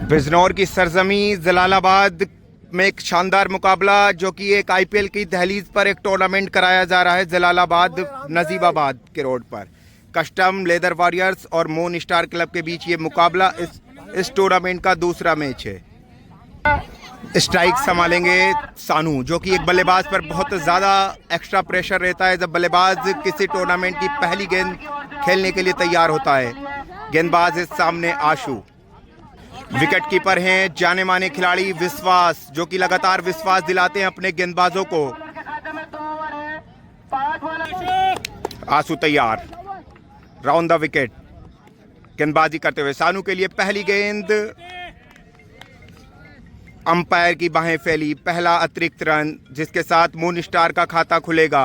बिजनौर की सरजमी जलालाबाद में एक शानदार मुकाबला, जो कि एक आईपीएल की दहलीज पर एक टूर्नामेंट कराया जा रहा है। जलालाबाद नजीबाबाद के रोड पर कस्टम लेदर वॉरियर्स और मून स्टार क्लब के बीच ये मुकाबला इस टूर्नामेंट का दूसरा मैच है। स्ट्राइक संभालेंगे सानू, जो कि एक बल्लेबाज पर बहुत ज़्यादा एक्स्ट्रा प्रेशर रहता है जब बल्लेबाज किसी टूर्नामेंट की पहली गेंद खेलने के लिए तैयार होता है। गेंदबाज इस सामने आशु। विकेट कीपर हैं जाने माने खिलाड़ी विश्वास, जो कि लगातार विश्वास दिलाते हैं अपने गेंदबाजों को। आशु तैयार, राउंड द विकेट गेंदबाजी करते हुए। सानू के लिए पहली गेंद, अंपायर की बाहें फैली, पहला अतिरिक्त रन, जिसके साथ मून स्टार का खाता खुलेगा।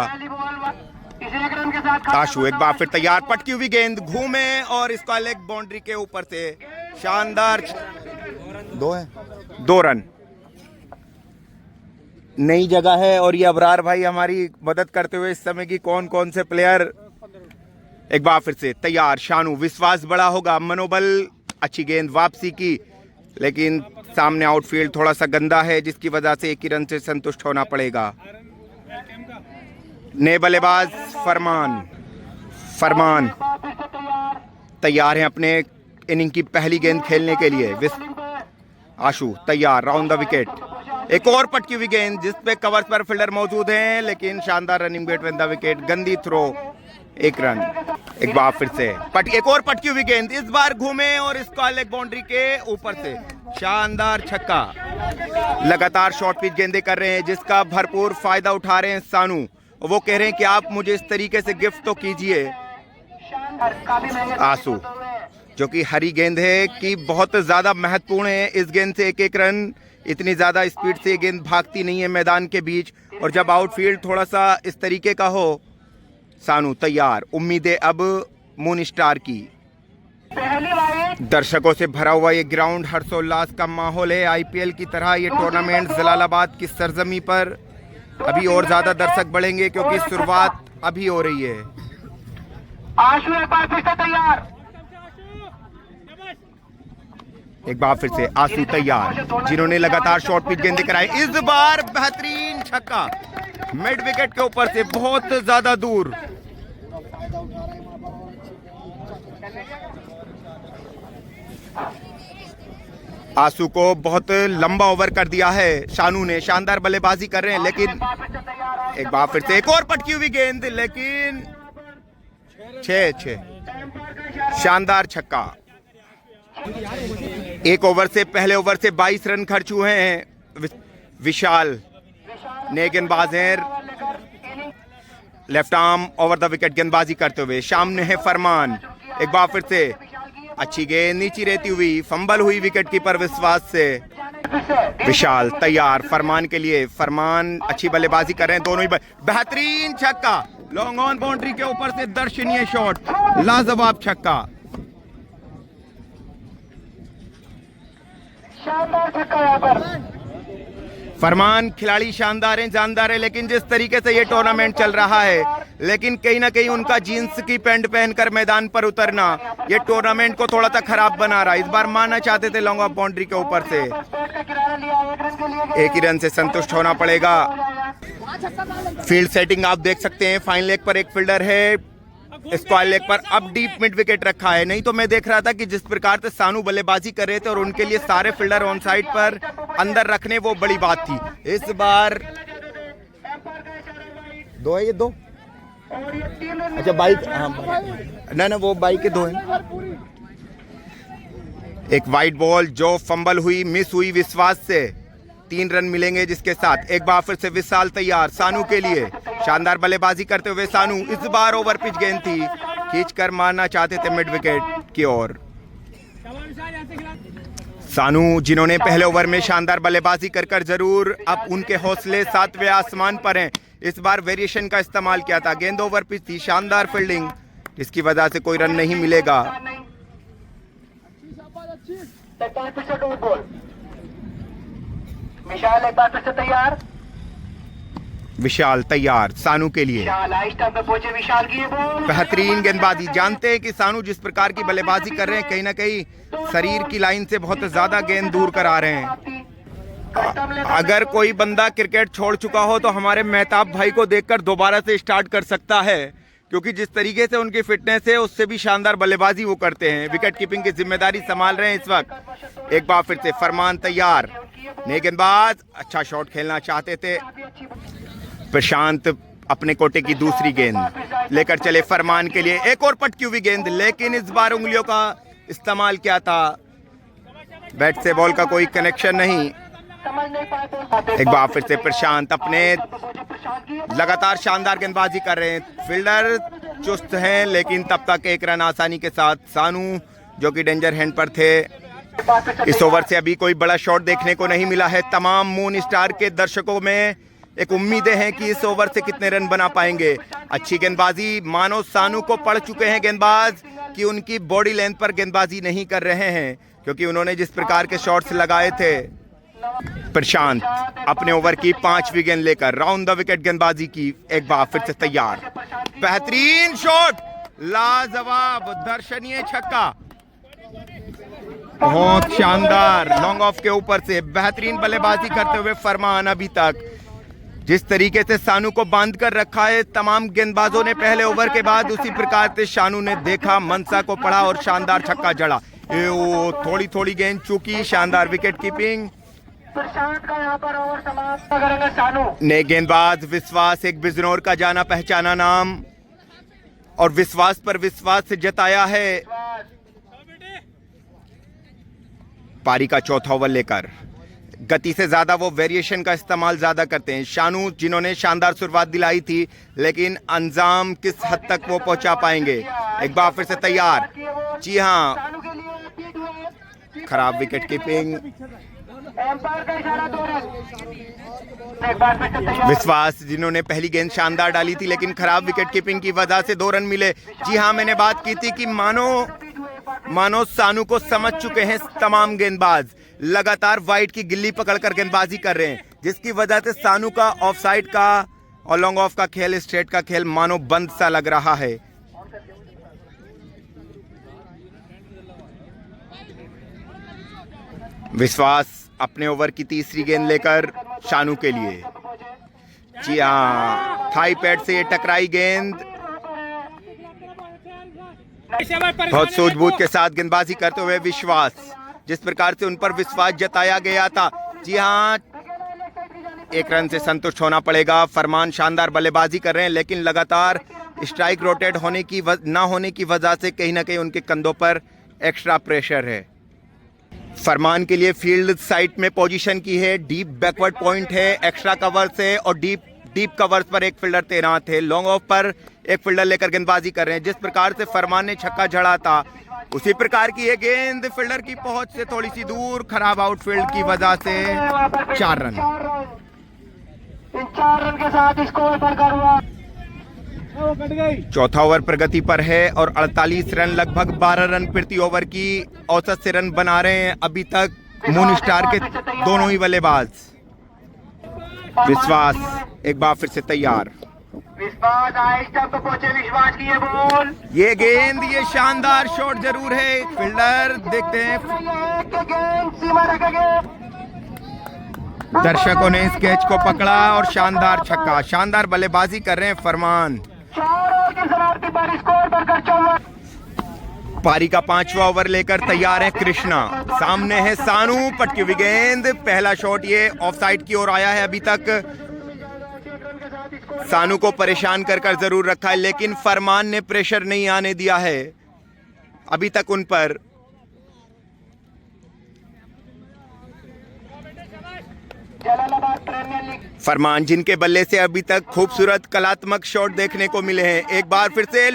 आशु एक बार फिर तैयार, पटकी हुई गेंद घूमे और इसका लेग बाउंड्री के ऊपर से शानदार 2 रन। नई जगह है और ये अबरार भाई हमारी मदद करते हुए इस समय की कौन कौन से प्लेयर। एक बार फिर से तैयार शानू, विश्वास बड़ा होगा, मनोबल, अच्छी गेंद वापसी की, लेकिन सामने आउटफील्ड थोड़ा सा गंदा है, जिसकी वजह से 1 ही रन से संतुष्ट होना पड़ेगा। नए बल्लेबाज फरमान तैयार हैं अपने इनिंग की पहली गेंद खेलने के लिए। आशु तैयार, राउंड द विकेट। एक और पटकी हुई गेंद, जिस पे कवर्स पर फील्डर मौजूद हैं, लेकिन शानदार रनिंग बिटवीन द विकेट, गंदी थ्रो, 1 रन। एक बार फिर से एक और पटकी हुई गेंद, इस बार घूमे और इसका लेग बाउंड्री के ऊपर से शानदार छक्का। लगातार शॉर्ट पिच गेंदें कर रहे हैं, जिसका भरपूर फायदा उठा रहे हैं सानू। वो कह रहे हैं कि आप मुझे इस तरीके से गिफ्ट तो कीजिए। आशु, जो कि हरी गेंद है, कि बहुत ज्यादा महत्वपूर्ण है। इस गेंद से 1 रन, इतनी ज्यादा स्पीड से गेंद भागती नहीं है मैदान के बीच, और जब आउटफील्ड थोड़ा सा इस तरीके का हो। सानू तैयार, उम्मीदें अब मून स्टार की। दर्शकों से भरा हुआ ये ग्राउंड, हर्षोल्लास का माहौल है। आईपीएल की तरह ये टूर्नामेंट जलालाबाद की सरजमी पर अभी और ज्यादा दर्शक बढ़ेंगे, क्योंकि शुरुआत अभी हो रही है। आशु एक बार फिर से तैयार, एक बार फिर से आशु तैयार, जिन्होंने लगातार शॉर्ट पिच गेंदें कराई। इस बार बेहतरीन छक्का, मिड विकेट के ऊपर से बहुत ज्यादा दूर। आशु को बहुत लंबा ओवर कर दिया है शानू ने। शानदार बल्लेबाजी कर रहे हैं, लेकिन एक बार फिर से एक और पटकी हुई गेंद, लेकिन 6 शानदार छक्का। 1 ओवर से, पहले ओवर से 22 रन खर्च हुए हैं। विशाल नए गेंदबाज हैं, left arm over the wicket गेंदबाजी करते हुए। सामने है फरमान, एक बार फिर से अच्छी गेंद नीचे रहती हुई, फंबल हुई विकेट कीपर विश्वास से। विशाल तैयार फरमान के लिए। फरमान अच्छी बल्लेबाजी कर रहे हैं, दोनों ही बेहतरीन छक्का, लॉन्ग ऑन बाउंड्री के ऊपर से दर्शनीय शॉट, लाजवाब छक्का। शानदार छक्का यहाँ पर। फरमान खिलाड़ी शानदार हैं, जानदार है, लेकिन जिस तरीके से ये टूर्नामेंट चल रहा है, लेकिन कहीं ना कहीं उनका जीन्स की पैंट पहनकर मैदान पर उतरना ये टूर्नामेंट को थोड़ा सा खराब बना रहा है। इस बार मारना चाहते थे लॉन्ग ऑफ बाउंड्री के ऊपर से, 1 ही रन से संतुष्ट होना पड़ेगा। फील्ड सेटिंग आप देख सकते हैं, फाइन लेग पर एक फील्डर है, स्क्वायर लेग पर अब डीप मिड विकेट रखा है। नहीं तो मैं देख रहा था कि जिस प्रकार से सानू बल्लेबाजी कर रहे थे और उनके लिए सारे फील्डर ऑन साइड पर अंदर रखने, वो बड़ी बात थी। इस बार 2 है, ये 2, अच्छा बाइक, हाँ ना वो बाइक के 2 हैं। एक वाइड बॉल जो फंबल हुई, मिस हुई विश्वास से, 3 रन मिलेंगे, जिसके साथ एक बार फिर से विशाल तैयार सानू के लिए। शानदार बल्लेबाजी करते हुए सानू, इस बार ओवर पिच गेंद थी, खींचकर मारना चाहते थे मिड विकेट की ओर। सानू जिन्होंने पहले ओवर में शानदार बल्लेबाजी कर जरूर अब उनके हौसले 7वें आसमान पर हैं, इस बार वेरिएशन का इस्तेमाल किया था। गेंद ओवर पिच थी, शानदार फील्डिंग, जिसकी वजह से कोई रन नहीं मिलेगा। विशाल एक बार फिर से तैयार, विशाल तैयार सानू के लिए। विशाल हाई स्टंप पे पहुंचे, विशाल की ये बॉल। बेहतरीन गेंदबाजी। जानते हैं कि सानू जिस प्रकार की बल्लेबाजी कर रहे हैं, कहीं ना कहीं शरीर की लाइन से बहुत ज्यादा गेंद दूर करा रहे हैं। अगर कोई बंदा क्रिकेट छोड़ चुका हो तो हमारे मेहताब भाई को देखकर दोबारा से स्टार्ट कर सकता है, क्योंकि जिस तरीके से उनकी फिटनेस है उससे भी शानदार बल्लेबाजी वो करते हैं। विकेट कीपिंग की जिम्मेदारी संभाल रहे हैं इस वक्त। एक बार फिर से फरमान तैयार, नए गेंदबाज अच्छा शॉट खेलना चाहते थे। प्रशांत अपने कोटे की दूसरी गेंद लेकर चले फरमान के लिए। एक और पटकी हुई गेंद, लेकिन इस बार उंगलियों का इस्तेमाल किया था, बैट से बॉल का कोई कनेक्शन नहीं। एक बार फिर से प्रशांत अपने लगातार शानदार गेंदबाजी कर रहे हैं। फील्डर चुस्त हैं, लेकिन तब तक एक रन आसानी के साथ सानू जो कि डेंजर हैंड पर थे। इस ओवर से अभी कोई बड़ा शॉट देखने को नहीं मिला है। तमाम मून स्टार के दर्शकों में एक उम्मीदें हैं कि इस ओवर से कितने रन बना पाएंगे। अच्छी गेंदबाजी, मानो सानू को पढ़ चुके हैं गेंदबाज कि उनकी बॉडी लेंथ पर गेंदबाजी नहीं कर रहे हैं, क्योंकि उन्होंने जिस प्रकार के शॉट्स लगाए थे। प्रशांत अपने ओवर की 5वीं गेंद लेकर राउंड द विकेट गेंदबाजी की। एक बार फिर से तैयार, बेहतरीन शॉट, लाजवाब दर्शनीय छक्का, बहुत शानदार लॉन्ग ऑफ के ऊपर से बेहतरीन बल्लेबाजी करते हुए फरमान। अभी तक जिस तरीके से सानू को बांध कर रखा है तमाम गेंदबाजों ने पहले ओवर के बाद, उसी प्रकार से शानू ने देखा, मनसा को पढ़ा और शानदार छक्का जड़ा। थोड़ी थोड़ी गेंद चूकी, शानदार विकेट कीपिंग। प्रशांत का यहाँ पर ओवर समाप्त करेंगे सानू। नए गेंदबाज विश्वास, एक बिजनौर का जाना पहचाना नाम, और विश्वास पर विश्वास से जताया है। पारी का चौथा ओवर लेकर गति से ज्यादा वो वेरिएशन का इस्तेमाल ज्यादा करते हैं। शानू जिन्होंने शानदार शुरुआत दिलाई थी, लेकिन अंजाम किस हद तक वो पहुंचा पाएंगे। एक बार फिर से तैयार, जी हाँ, खराब विकेट कीपिंग। विश्वास जिन्होंने पहली गेंद शानदार डाली थी, लेकिन खराब विकेट कीपिंग की वजह से 2 रन मिले। जी हाँ, मैंने बात की थी कि मानो सानू को समझ चुके हैं तमाम गेंदबाज, लगातार वाइड की गिल्ली पकड़कर गेंदबाजी कर रहे हैं, जिसकी वजह से सानू का ऑफ साइड का और लॉन्ग ऑफ का खेल, स्ट्रेट का खेल मानो बंद सा लग रहा है। विश्वास अपने ओवर की 3री गेंद लेकर शानू के लिए। जी हाँ, थाई पैड से ये टकराई गेंद, बहुत सूझबूझ के साथ गेंदबाजी करते हुए विश्वास, जिस प्रकार से उन पर विश्वास जताया गया था। जी हाँ, 1 रन से संतुष्ट होना पड़ेगा। फरमान शानदार बल्लेबाजी कर रहे हैं, लेकिन लगातार स्ट्राइक रोटेट ना होने की वजह से कहीं ना कहीं उनके कंधों पर एक्स्ट्रा प्रेशर है। फरमान के लिए फील्ड साइड में पोजीशन की है, डीप बैकवर्ड पॉइंट है, एक्स्ट्रा कवर से और डीप कवर्स पर एक फील्डर तैनात है। लॉन्ग ऑफ पर एक फील्डर लेकर गेंदबाजी कर रहे हैं। जिस प्रकार से फरमान ने छक्का जड़ा था, उसी प्रकार की ये गेंद फील्डर की पहुंच से थोड़ी सी दूर, खराब आउटफील्ड की वजह से 4 रन। इन 4 रन के साथ स्कोर बढ़कर हुआ। चौथा ओवर प्रगति पर है और 48 रन, लगभग 12 रन प्रति ओवर की औसत से रन बना रहे हैं अभी तक मून स्टार के दोनों ही बल्लेबाज। विश्वास एक बार फिर से तैयार, विश्वास हाई स्टंप पे पहुंचे, विश्वास की ये बॉल, ये गेंद, ये शानदार शॉट जरूर है। फील्डर देखते हैं, दर्शकों ने इस कैच को पकड़ा और शानदार छक्का, शानदार बल्लेबाजी कर रहे हैं फरमान। पारी का 5वां ओवर लेकर तैयार है कृष्णा, सामने है सानू, पटकी हुई गेंद, पहला शॉट ये ऑफ साइड की ओर आया है। अभी तक सानू को परेशान कर जरूर रखा है, लेकिन फरमान ने प्रेशर नहीं आने दिया है अभी तक उन पर। फरमान जिनके बल्ले से अभी तक खूबसूरत कलात्मक शॉट देखने को मिले हैं। एक बार फिर से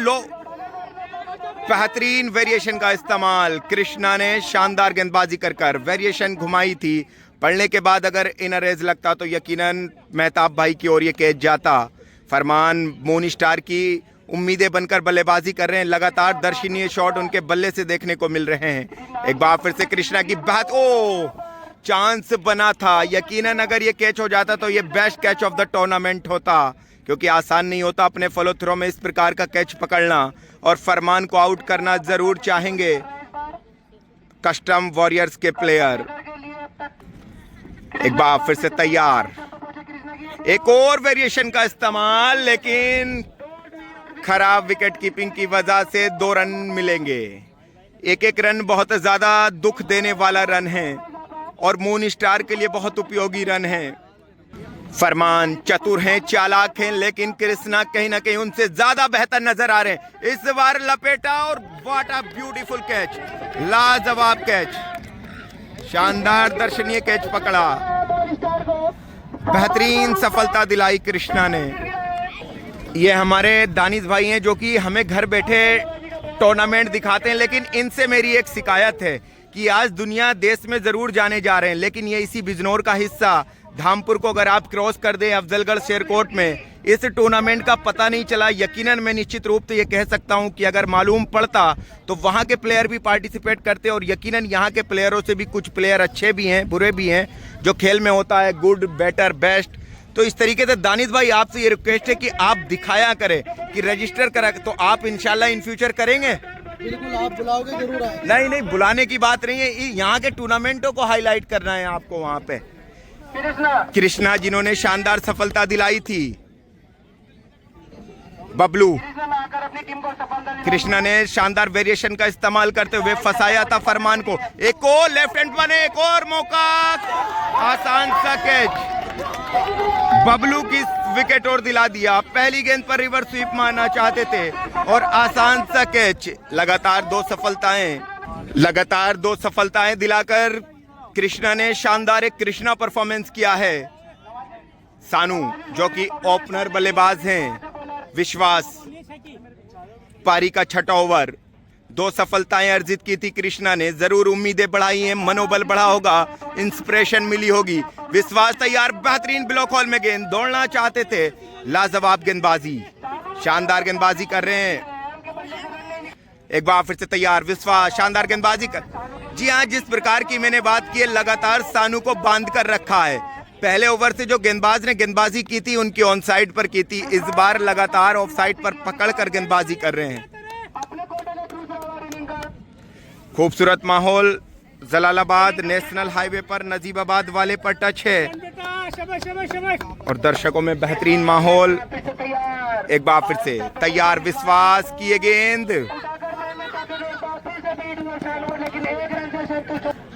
बेहतरीन वेरिएशन का इस्तेमाल, कृष्णा ने शानदार गेंदबाजी कर वेरिएशन घुमाई थी। पढ़ने के बाद अगर इनर एज लगता तो यकीनन मेहताब भाई की ओर ये कैच जाता। फरमान मून स्टार की उम्मीदें बनकर बल्लेबाजी कर रहे हैं, लगातार दर्शनीय शॉट उनके बल्ले से देखने को मिल रहे हैं। एक बार फिर से कृष्णा की बात, चांस बना था। यकीनन अगर ये कैच हो जाता तो ये best catch of the tournament होता, क्योंकि आसान नहीं होता अपने फॉलो थ्रो में इस प्रकार का कैच पकड़ना, और फरमान को आउट करना जरूर चाहेंगे कस्टम वॉरियर्स के प्लेयर। एक बार फिर से तैयार, एक और वेरिएशन का इस्तेमाल, लेकिन खराब विकेट कीपिंग की वजह से 2 रन मिलेंगे। एक एक रन बहुत ज्यादा दुख देने वाला रन है और मून स्टार के लिए बहुत उपयोगी रन है। फरमान चतुर हैं, चालाक हैं, लेकिन कृष्णा कहीं ना कहीं उनसे ज्यादा बेहतर नजर आ रहे हैं। इस बार लपेटा और व्हाट अ ब्यूटीफुल कैच, लाजवाब कैच, शानदार दर्शनीय कैच पकड़ा, बेहतरीन सफलता दिलाई कृष्णा ने। ये हमारे दानिश भाई हैं जो कि हमें घर बैठे टूर्नामेंट दिखाते हैं, लेकिन इनसे मेरी एक शिकायत है कि आज दुनिया देश में जरूर जाने जा रहे हैं, लेकिन ये इसी बिजनौर का हिस्सा धामपुर को अगर आप क्रॉस कर दें अफजलगढ़ शेरकोट में, इस टूर्नामेंट का पता नहीं चला। यकीनन मैं निश्चित रूप से ये कह सकता हूं कि अगर मालूम पड़ता तो वहां के प्लेयर भी पार्टिसिपेट करते, और यकीनन यहां के प्लेयरों से भी कुछ प्लेयर अच्छे भी हैं, बुरे भी हैं, जो खेल में होता है गुड, बेटर, बेस्ट। तो इस तरीके से दानिश भाई आपसे ये रिक्वेस्ट है कि आप दिखाया करें कि रजिस्टर करा, तो आप इंशाल्लाह इन फ्यूचर करेंगे। बिल्कुल, आप बुलाओगे जरूर आएंगे। नहीं नहीं, बुलाने की बात नहीं है, यहाँ के टूर्नामेंटों को हाईलाइट करना है आपको वहां पे। कृष्णा जिन्होंने शानदार सफलता दिलाई थी, बबलू कृष्णा ने शानदार वेरिएशन का इस्तेमाल करते हुए फंसाया था फरमान को। एक और लेफ्ट हैंड बने, एक और मौका, आसान सा कैच, बबलू की विकेट और दिला दिया। पहली गेंद पर रिवर्स स्वीप मारना चाहते थे और आसान सा कैच। लगातार दो सफलताएं दिलाकर कृष्णा ने शानदार एक कृष्णा परफॉर्मेंस किया है। सानू जो कि ओपनर बल्लेबाज हैं, विश्वास पारी का 6वां ओवर, 2 सफलताएं अर्जित की थी कृष्णा ने। जरूर उम्मीदें बढ़ाई हैं, मनोबल बढ़ा होगा, इंस्पिरेशन मिली होगी। विश्वास तैयार, बेहतरीन ब्लॉक हॉल में गेंद, दौड़ना चाहते थे, लाजवाब गेंदबाजी, शानदार गेंदबाजी कर रहे हैं। एक बार फिर से तैयार, विश्वास शानदार गेंदबाजी कर। जी हाँ, जिस प्रकार की मैंने बात की है, लगातार सानू को बांध कर रखा है। पहले ओवर से जो गेंदबाज ने गेंदबाजी की थी उनकी ऑन साइड पर की थी, इस बार लगातार ऑफ साइड पर पकड़कर गेंदबाजी कर रहे हैं। खूबसूरत माहौल जलालाबाद नेशनल हाईवे पर नजीबाबाद वाले पर टच है और दर्शकों में बेहतरीन माहौल। एक बार फिर से तैयार, विश्वास किए गेंद,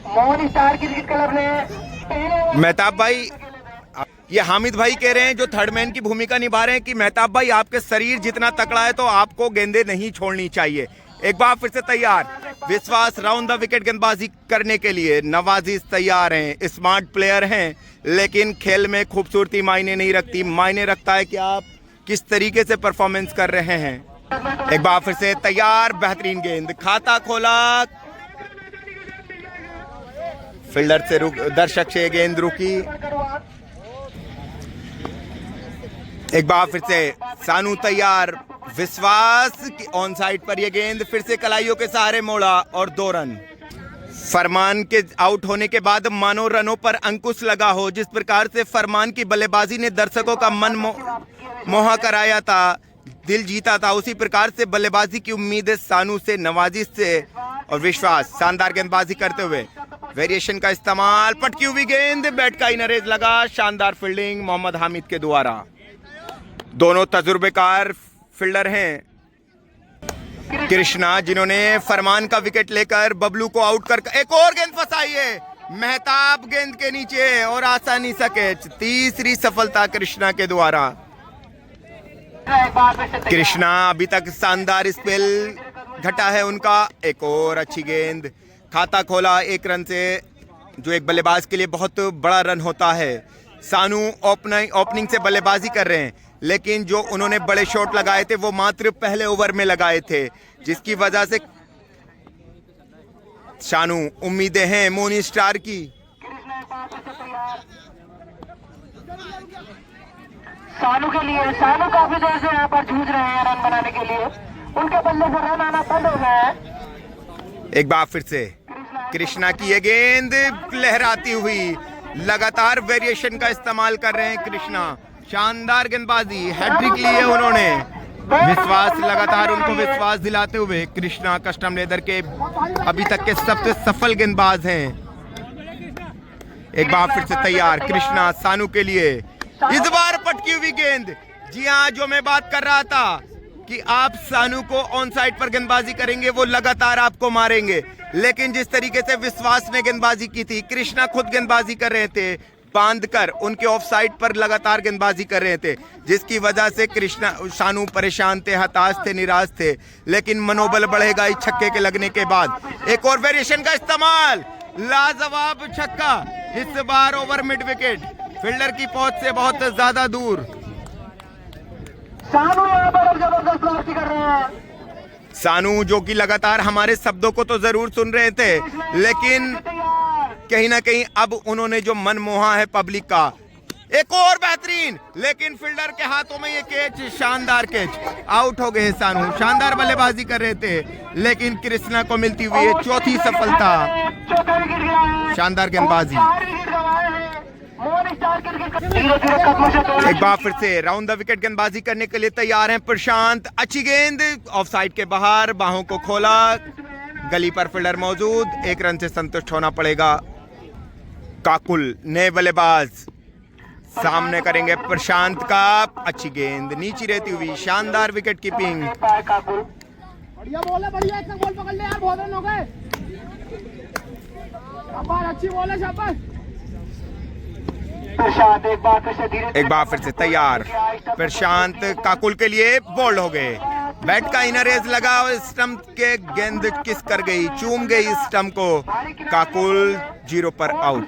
मोहन स्टार क्रिकेट क्लब ने मेहताब भाई, ये हामिद भाई कह रहे हैं जो थर्ड मैन की भूमिका निभा रहे हैं कि मेहताब भाई आपके शरीर जितना तकड़ा है तो आपको गेंदें नहीं छोड़नी चाहिए। एक बार फिर से तैयार, विश्वास राउंड द विकेट गेंदबाजी करने के लिए। नवाजिश तैयार हैं, स्मार्ट प्लेयर हैं, लेकिन खेल में खूबसूरती मायने नहीं रखती, मायने रखता है कि आप किस तरीके से परफॉर्मेंस कर रहे हैं। एक बार फिर से तैयार, बेहतरीन गेंद, खाता खोला, फील्डर से दर्शक से गेंद रुकी। एक बार फिर से सानू तैयार, विश्वास की ऑन साइड पर यह गेंद फिर से कलाइयों के सहारे मोड़ा और 2 रन। फरमान के आउट होने के बाद मानो रनों पर अंकुश लगा हो, जिस प्रकार से फरमान की बल्लेबाजी ने दर्शकों का मन मोहा कराया था, दिल जीता था, उसी प्रकार से बल्लेबाजी की उम्मीदें सानू से, नवाजिश से और विश्वास शानदार गेंदबाजी करते हुए। वेरिएशन का इस्तेमाल, पटकी हुई गेंद, बैट का इनर एज लगा, शानदार फील्डिंग मोहम्मद हामिद के द्वारा। दोनों तजुर्बेकार फील्डर हैं। कृष्णा जिन्होंने फरमान का विकेट लेकर बबलू को आउट कर, एक और गेंद फंसाई है, मेहताब गेंद के नीचे और आसानी से कैच। तीसरी सफलता कृष्णा के द्वारा। कृष्णा अभी तक शानदार स्पेल घटा है उनका। एक और अच्छी गेंद, खाता खोला 1 रन से, जो एक बल्लेबाज के लिए बहुत बड़ा रन होता है। सानू ओपनिंग से बल्लेबाजी कर रहे हैं, लेकिन जो उन्होंने बड़े शॉट लगाए थे वो मात्र पहले ओवर में लगाए थे, जिसकी वजह से सानू उम्मीदें हैं मोनी स्टार की। सानू के लिए, सानू काफी देर से यहाँ पर जूझ रहे हैं रन बनाने के लिए, उनके बल्ले से रन आना बंद हो गया है। एक बार फिर से कृष्णा की ये गेंद लहराती हुई, लगातार वेरिएशन का इस्तेमाल कर रहे हैं कृष्णा। शानदार गेंदबाजी, हैट्रिक ली है उन्होंने। विश्वास, लगातार उनको विश्वास दिलाते हुए कृष्णा कस्टम लेदर के अभी तक के सबसे सफल गेंदबाज हैं। एक बार फिर से तैयार कृष्णा सानू के लिए, इस बार पटकी हुई गेंद। जी हाँ, जो मैं बात कर रहा था कि आप सानू को ऑन साइड पर गेंदबाजी करेंगे, वो लगातार आपको मारेंगे, लेकिन जिस तरीके से विश्वास ने गेंदबाजी की थी, कृष्णा खुद गेंदबाजी कर रहे थे बांधकर, उनके ऑफ साइड पर लगातार गेंदबाजी कर रहे थे, जिसकी वजह से कृष्णा सानू परेशान थे, हताश थे, निराश थे। लेकिन मनोबल बढ़ेगा इस छक्के के लगने के बाद। एक और वेरिएशन का इस्तेमाल, लाजवाब छक्का, इस बार ओवर मिड विकेट, फील्डर की पहुंच से बहुत ज्यादा दूर। सानू यहाँ पर जबरदस्त वापसी कर रहे हैं। सानू जो कि लगातार हमारे शब्दों को तो जरूर सुन रहे थे, लेकिन कहीं ना कहीं अब उन्होंने जो मन मोहा है पब्लिक का। एक और बेहतरीन, लेकिन फील्डर के हाथों में ये कैच, शानदार कैच, आउट हो गए सानू। शानदार बल्लेबाजी कर रहे थे, लेकिन कृष्णा को मिलती हुई है चौथी सफलता। शानदार गेंदबाजी। एक बार फिर से राउंड द विकेट गेंदबाजी करने के लिए तैयार हैं प्रशांत। अच्छी गेंद ऑफ साइड के बाहर, बाहों को खोला, गली पर फील्डर मौजूद, एक रन से संतुष्ट होना पड़ेगा। काकुल नए बल्लेबाज सामने करेंगे प्रशांत का। अच्छी गेंद नीचे रहती हुई, शानदार विकेट कीपिंग। बढ़िया बॉल है, बढ़िया, एक बॉल पकड़ ले यार, बहुत रन हो गए। शाबाश, अच्छी बॉल है, शाबाश। एक बार फिर से तैयार प्रशांत, काकुल के लिए बोल्ड हो गए। बैट का इनर एज लगा, स्टंप के गेंद किस कर गई, चूम गई स्टंप को। काकुल 0 पर आउट।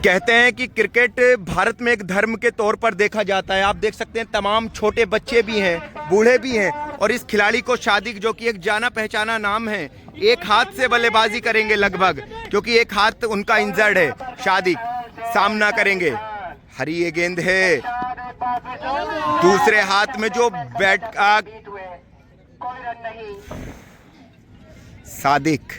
कहते हैं कि क्रिकेट भारत में एक धर्म के तौर पर देखा जाता है। आप देख सकते हैं तमाम छोटे बच्चे भी हैं, बूढ़े भी हैं, और इस खिलाड़ी को शादिक, जो कि एक जाना पहचाना नाम है, एक हाथ से बल्लेबाजी करेंगे लगभग, क्योंकि एक हाथ उनका इंजर्ड है। शादिक सामना करेंगे, हरी ये गेंद है, दूसरे हाथ में जो बैट का सादिक,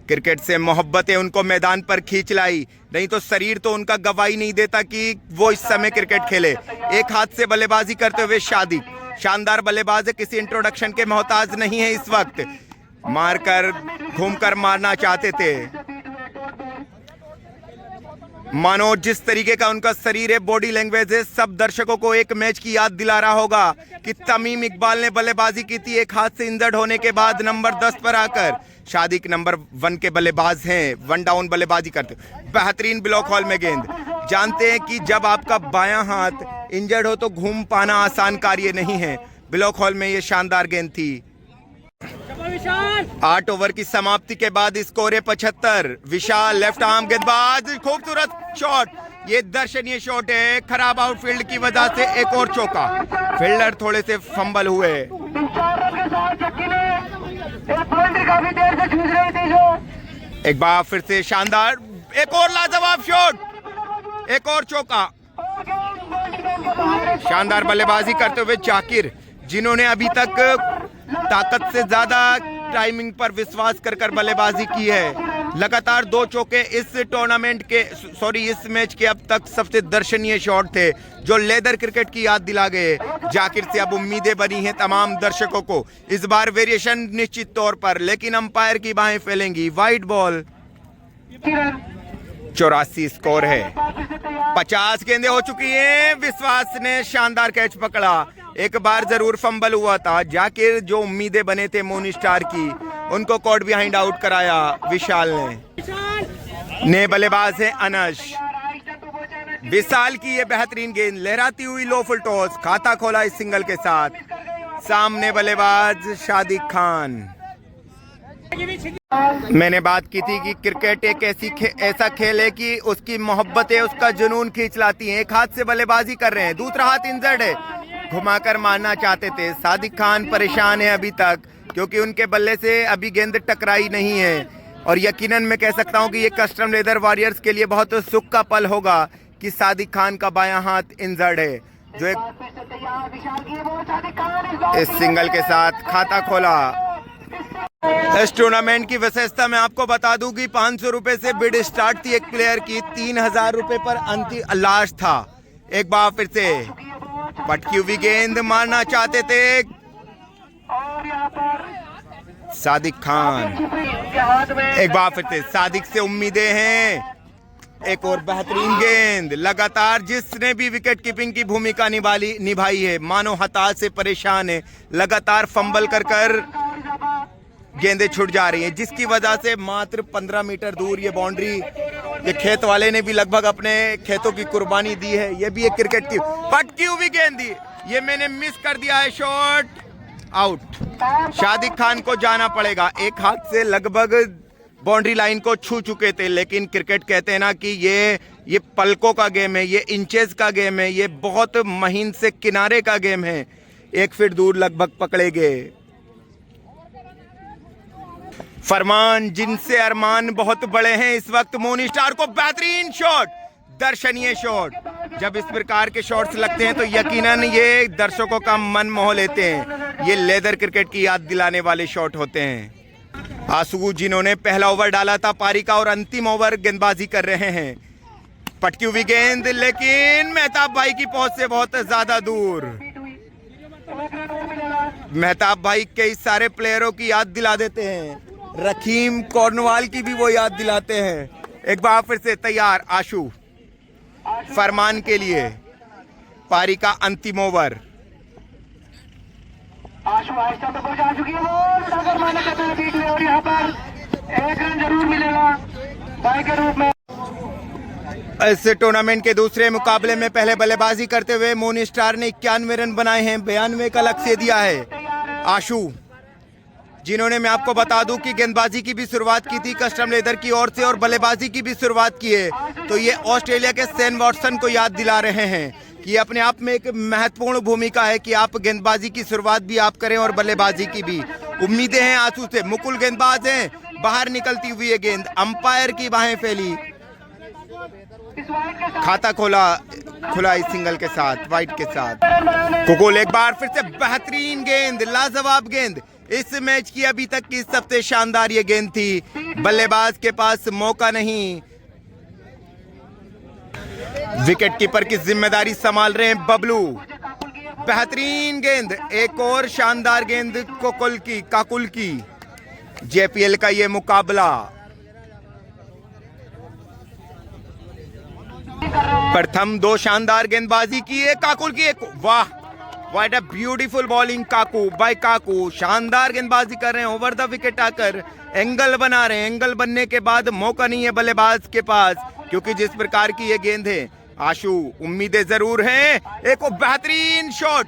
क्रिकेट से मोहब्बत है, उनको मैदान पर खींच लाई, नहीं तो शरीर तो उनका गवाही नहीं देता कि वो इस समय क्रिकेट खेले। एक हाथ से बल्लेबाजी करते हुए शादिक, शानदार बल्लेबाज है, किसी इंट्रोडक्शन के मोहताज नहीं है। इस वक्त मारकर घूमकर मारना चाहते थे, मानो जिस तरीके का उनका शरीर है, बॉडी लैंग्वेज है, सब दर्शकों को एक मैच की याद दिला रहा होगा कि तमीम इकबाल ने बल्लेबाजी की थी एक हाथ से इंजर्ड होने के बाद। नंबर 10 पर आकर शादिक नंबर 1 के बल्लेबाज हैं, 1 डाउन बल्लेबाजी करते। बेहतरीन ब्लॉक हॉल में गेंद। जानते हैं कि जब आपका बायां हाथ इंजर्ड हो तो घूम पाना आसान कार्य नहीं है। ब्लॉक हॉल में ये शानदार गेंद थी। 8 ओवर की समाप्ति के बाद स्कोर है 75। विशाल लेफ्ट आर्म गेंदबाज, खूबसूरत शॉट, ये दर्शनीय शॉट है। खराब आउटफील्ड की वजह से एक और चौका, फील्डर थोड़े से फंबल हुए। एक बार फिर से शानदार, एक और लाजवाब शॉट, एक और चौका। शानदार बल्लेबाजी करते हुए जाकिर, जिन्होंने अभी तक ताकत से ज्यादा टाइमिंग पर विश्वास कर बल्लेबाजी की है। लगातार 2 चौके इस टूर्नामेंट के, इस मैच के अब तक सबसे दर्शनीय शॉट थे, जो लेदर क्रिकेट की याद दिला गए। जाकिर से अब उम्मीदें बनी हैं तमाम दर्शकों को। इस बार वेरिएशन निश्चित तौर पर, लेकिन अंपायर की बाहें फैलेंगी। वाइड बॉल, 84 स्कोर है। 50 गेंदें हो चुकी हैं। विश्वास ने शानदार कैच पकड़ा। एक बार जरूर फंबल हुआ था। जाकिर, जो उम्मीदें बने थे मून स्टार की, उनको कॉट बिहाइंड आउट कराया विशाल ने। नए बल्लेबाज है अनश। विशाल की ये बेहतरीन गेंद, लहराती हुई लो फुल टॉस, खाता खोला इस सिंगल के साथ। सामने बल्लेबाज शादिक खान। मैंने बात की थी कि क्रिकेट एक ऐसा खेल है कि उसकी मोहब्बतें उसका जुनून खींच लाती हैं। एक हाथ से बल्लेबाजी कर रहे हैं, दूसरा हाथ इंजर्ड है, घुमाकर मारना चाहते थे। सादिक खान परेशान है अभी तक, क्योंकि उनके बल्ले से अभी गेंद टकराई नहीं है। और यकीनन मैं कह सकता हूं कि ये कस्टम लेदर वॉरियर्स के लिए बहुत सुख का पल होगा कि सादिक खान का बायां हाथ इंजर्ड है, जो एक इस सिंगल के साथ खाता खोला। इस टूर्नामेंट की विशेषता मैं आपको बता दूं कि 500 रुपए से बिड स्टार्ट थी एक प्लेयर की, 3000 रुपए पर अंतिम लास्ट था। एक बार फिर से पटकी हुई गेंद मारना चाहते थे और यहाँ पर सादिक खान। के हाथ में एक बार फिर से सादिक से उम्मीदें हैं। एक और बेहतरीन गेंद, लगातार जिसने भी विकेट कीपिंग की भूमिका निभाई है मानो हताश से परेशान है, लगातार फंबल कर गेंदें छूट जा रही हैं, जिसकी वजह से मात्र 15 मीटर दूर ये बाउंड्री, ये खेत वाले ने भी लगभग अपने खेतों की कुर्बानी दी है। ये भी एक क्रिकेट की पटकी हुई गेंद दी, ये मैंने मिस कर दिया है, शॉट आउट। सादिक खान को जाना पड़ेगा, एक हाथ से लगभग बाउंड्री लाइन को छू चुके थे, लेकिन क्रिकेट कहते हैं ना कि ये पलकों का गेम है, ये इंचेस का गेम है, ये बहुत महीन से किनारे का गेम है। 1 फीट दूर लगभग पकड़े गए। फरमान जिनसे अरमान बहुत बड़े हैं इस वक्त मोनी स्टार को बेहतरीन शॉट, दर्शनीय शॉट। जब इस प्रकार के शॉट्स लगते हैं तो यकीनन ये दर्शकों का मन मोह लेते हैं। ये लेदर क्रिकेट की याद दिलाने वाले शॉट होते हैं। आंसू जिन्होंने पहला ओवर डाला था पारी का और अंतिम ओवर गेंदबाजी कर रहे हैं। पटकी हुई गेंद, लेकिन मेहताब भाई की पहुंच से बहुत ज्यादा दूर। मेहताब भाई कई सारे प्लेयरों की याद दिला देते हैं, रकीम कॉर्नवाल की भी वो याद दिलाते हैं। एक बार फिर से तैयार आशु फरमान के लिए, पारी का अंतिम ओवर। आशु आहिस्ता तो पहुंचा चुकी है, वो अगर माना कहते हैं बीच में, और यहाँ पर 1 रन जरूर मिलेगा बाई के रूप में। इस टूर्नामेंट के दूसरे मुकाबले में पहले बल्लेबाजी करते हुए मोनी स्टार ने 91 रन बनाए हैं, 92 का लक्ष्य दिया है। आशु जिन्होंने, मैं आपको बता दूं कि गेंदबाजी की भी शुरुआत की थी कस्टम लेदर की ओर से और बल्लेबाजी की भी शुरुआत की है, तो ये ऑस्ट्रेलिया के सेन वॉटसन को याद दिला रहे हैं कि अपने आप में एक महत्वपूर्ण भूमिका है कि आप गेंदबाजी की शुरुआत भी आप करें और बल्लेबाजी की भी। उम्मीदें हैं आंसू से, मुकुल गेंदबाज हैं, बाहर निकलती हुई है गेंद, अंपायर की बाहें फैली, खाता खुला इस सिंगल के साथ, वाइट के साथ। कुकुल एक बार फिर से बेहतरीन गेंद, लाजवाब गेंद, इस मैच की अभी तक की सबसे शानदार ये गेंद थी। बल्लेबाज के पास मौका नहीं। विकेट कीपर की जिम्मेदारी संभाल रहे हैं बबलू। बेहतरीन गेंद, एक और शानदार गेंद काकुल की। जेपीएल का ये मुकाबला, प्रथम 2 शानदार गेंदबाजी की है काकुल की, एक वाह व्हाट अ ब्यूटीफुल बॉलिंग काकू, शानदार गेंदबाजी कर रहे हैं, ओवर द विकेट आकर एंगल बना रहे हैं। एंगल बनने के बाद मौका नहीं है बल्लेबाज के पास, क्योंकि जिस प्रकार की ये गेंद है। आशु उम्मीदें जरूर हैं, एक बेहतरीन शॉट,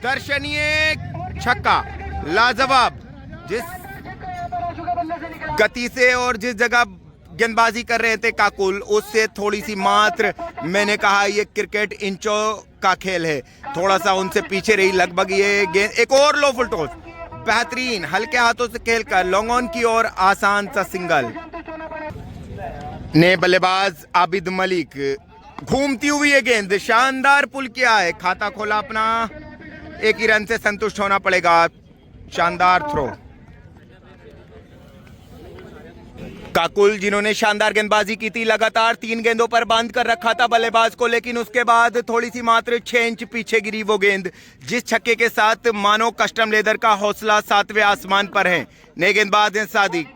दर्शनीय छक्का, लाजवाब। जिस गति से और जिस जगह गेंदबाजी कर रहे थे काकुल, उससे थोड़ी सी मात्र, मैंने कहा ये क्रिकेट इंचों का खेल है, थोड़ा सा उनसे पीछे रही लगभग ये गेंद। एक और लो फुल टॉस, बेहतरीन हल्के हाथों से खेलकर लॉन्ग ऑन की ओर आसान सा सिंगल। ने बल्लेबाज आबिद मलिक, घूमती हुई ये गेंद, शानदार पुल किया है, खाता खोला अपना, 1 ही रन से संतुष्ट होना पड़ेगा। शानदार थ्रो काकुल जिन्होंने शानदार गेंदबाजी की थी, लगातार 3 गेंदों पर बांध कर रखा था बल्लेबाज को, लेकिन उसके बाद थोड़ी सी मात्र 6 इंच पीछे गिरी वो गेंद, जिस छक्के के साथ मानो कस्टम लेदर का हौसला 7वें आसमान पर है। नए गेंदबाज हैं सादिक,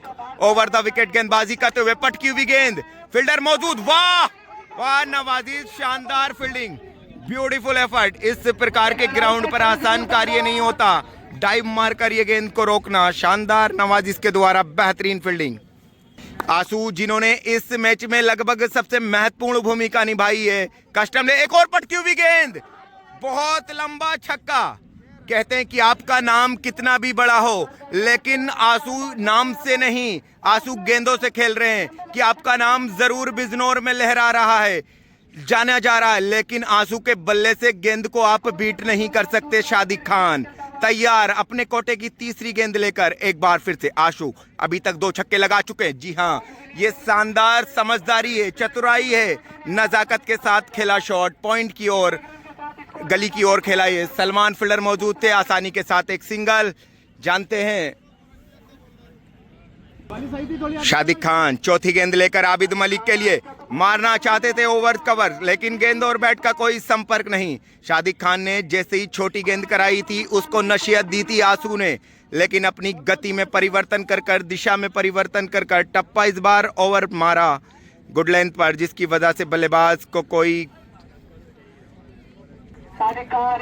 ओवर द विकेट गेंदबाजी करते हुए, पटकी हुई गेंद, फील्डर मौजूद, वाह नवाजिश, शानदार फील्डिंग, ब्यूटीफुल एफर्ट। इस प्रकार के ग्राउंड पर आसान कार्य नहीं होता, डाइव मारकर ये गेंद को रोकना, शानदार नवाजिश के द्वारा बेहतरीन फील्डिंग। आंसू जिन्होंने इस मैच में लगभग सबसे महत्वपूर्ण भूमिका निभाई है, कस्टम ने, एक और पटकी हुई गेंद, बहुत लंबा छक्का। कहते हैं कि आपका नाम कितना भी बड़ा हो, लेकिन आंसू नाम से नहीं, आंसू गेंदों से खेल रहे हैं कि आपका नाम जरूर बिजनौर में लहरा रहा है, जाना जा रहा है, लेकिन आंसू के बल्ले से गेंद को आप बीट नहीं कर सकते। सादिक खान तैयार अपने कोटे की तीसरी गेंद लेकर। एक बार फिर से आशु अभी तक 2 छक्के लगा चुके हैं। जी हाँ, ये शानदार समझदारी है, चतुराई है, नजाकत के साथ खेला शॉट, पॉइंट की ओर, गली की ओर खेला। ये सलमान फील्डर मौजूद थे, आसानी के साथ एक सिंगल। जानते हैं शादिक खान चौथी गेंद लेकर आबिद मलिक के लिए मारना चाहते थे ओवर कवर, लेकिन गेंद और बैट का कोई संपर्क नहीं। शादिक खान ने जैसे ही छोटी गेंद कराई थी उसको नसीहत दी थी आंसू ने, लेकिन अपनी गति में परिवर्तन कर दिशा में परिवर्तन कर टप्पा इस बार ओवर मारा गुड लेंथ पर, जिसकी वजह से बल्लेबाज को कोई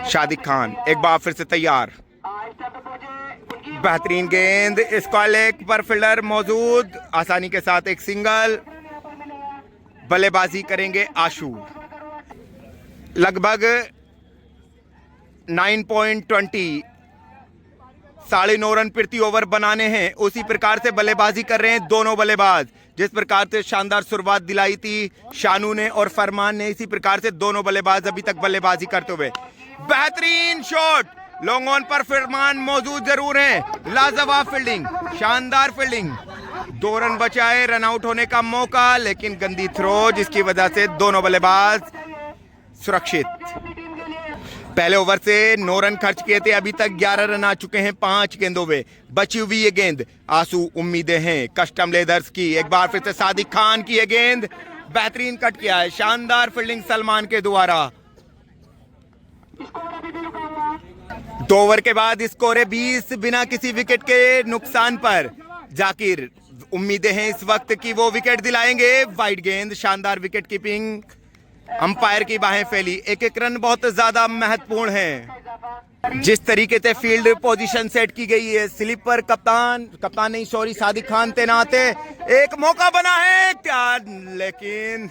शादिक खान एक बार फिर से तैयार। बेहतरीन गेंद, स्क्वायर लेग पर फील्डर मौजूद, आसानी के साथ एक सिंगल। बल्लेबाजी करेंगे आशु। लगभग 9.20 9.5 रन प्रति ओवर बनाने हैं, उसी प्रकार से बल्लेबाजी कर रहे हैं दोनों बल्लेबाज। जिस प्रकार से शानदार शुरुआत दिलाई थी शानू ने और फरमान ने, इसी प्रकार से दोनों बल्लेबाज अभी तक बल्लेबाजी करते हुए। बेहतरीन शॉट, लॉन्ग ऑन पर फरमान मौजूद जरूर हैं। लाजवाब फील्डिंग, शानदार फील्डिंग। 2 रन बचाए, रन आउट होने का मौका, लेकिन गंदी थ्रो जिसकी वजह से दोनों बल्लेबाज सुरक्षित। पहले ओवर से 9 रन खर्च किए थे, अभी तक 11 रन आ चुके हैं 5 गेंदों में। बची हुई ये गेंद आंसू उम्मीदें हैं कस्टम लेदर्स की। एक बार फिर से सादिक खान की ये गेंद बेहतरीन कट किया है, शानदार फील्डिंग सलमान के द्वारा। 2 ओवर के बाद स्कोर है 20 बिना किसी विकेट के नुकसान पर। जाकिर उम्मीदें हैं इस वक्त कि वो विकेट दिलाएंगे। वाइड गेंद, शानदार विकेट कीपिंग, अंपायर की बाहें फैली। एक रन बहुत ज्यादा महत्वपूर्ण है। जिस तरीके से फील्ड पोजीशन सेट की गई है, स्लिप पर कप्तान नहीं सॉरी सादिक खान तैनात है। एक मौका बना है क्या, लेकिन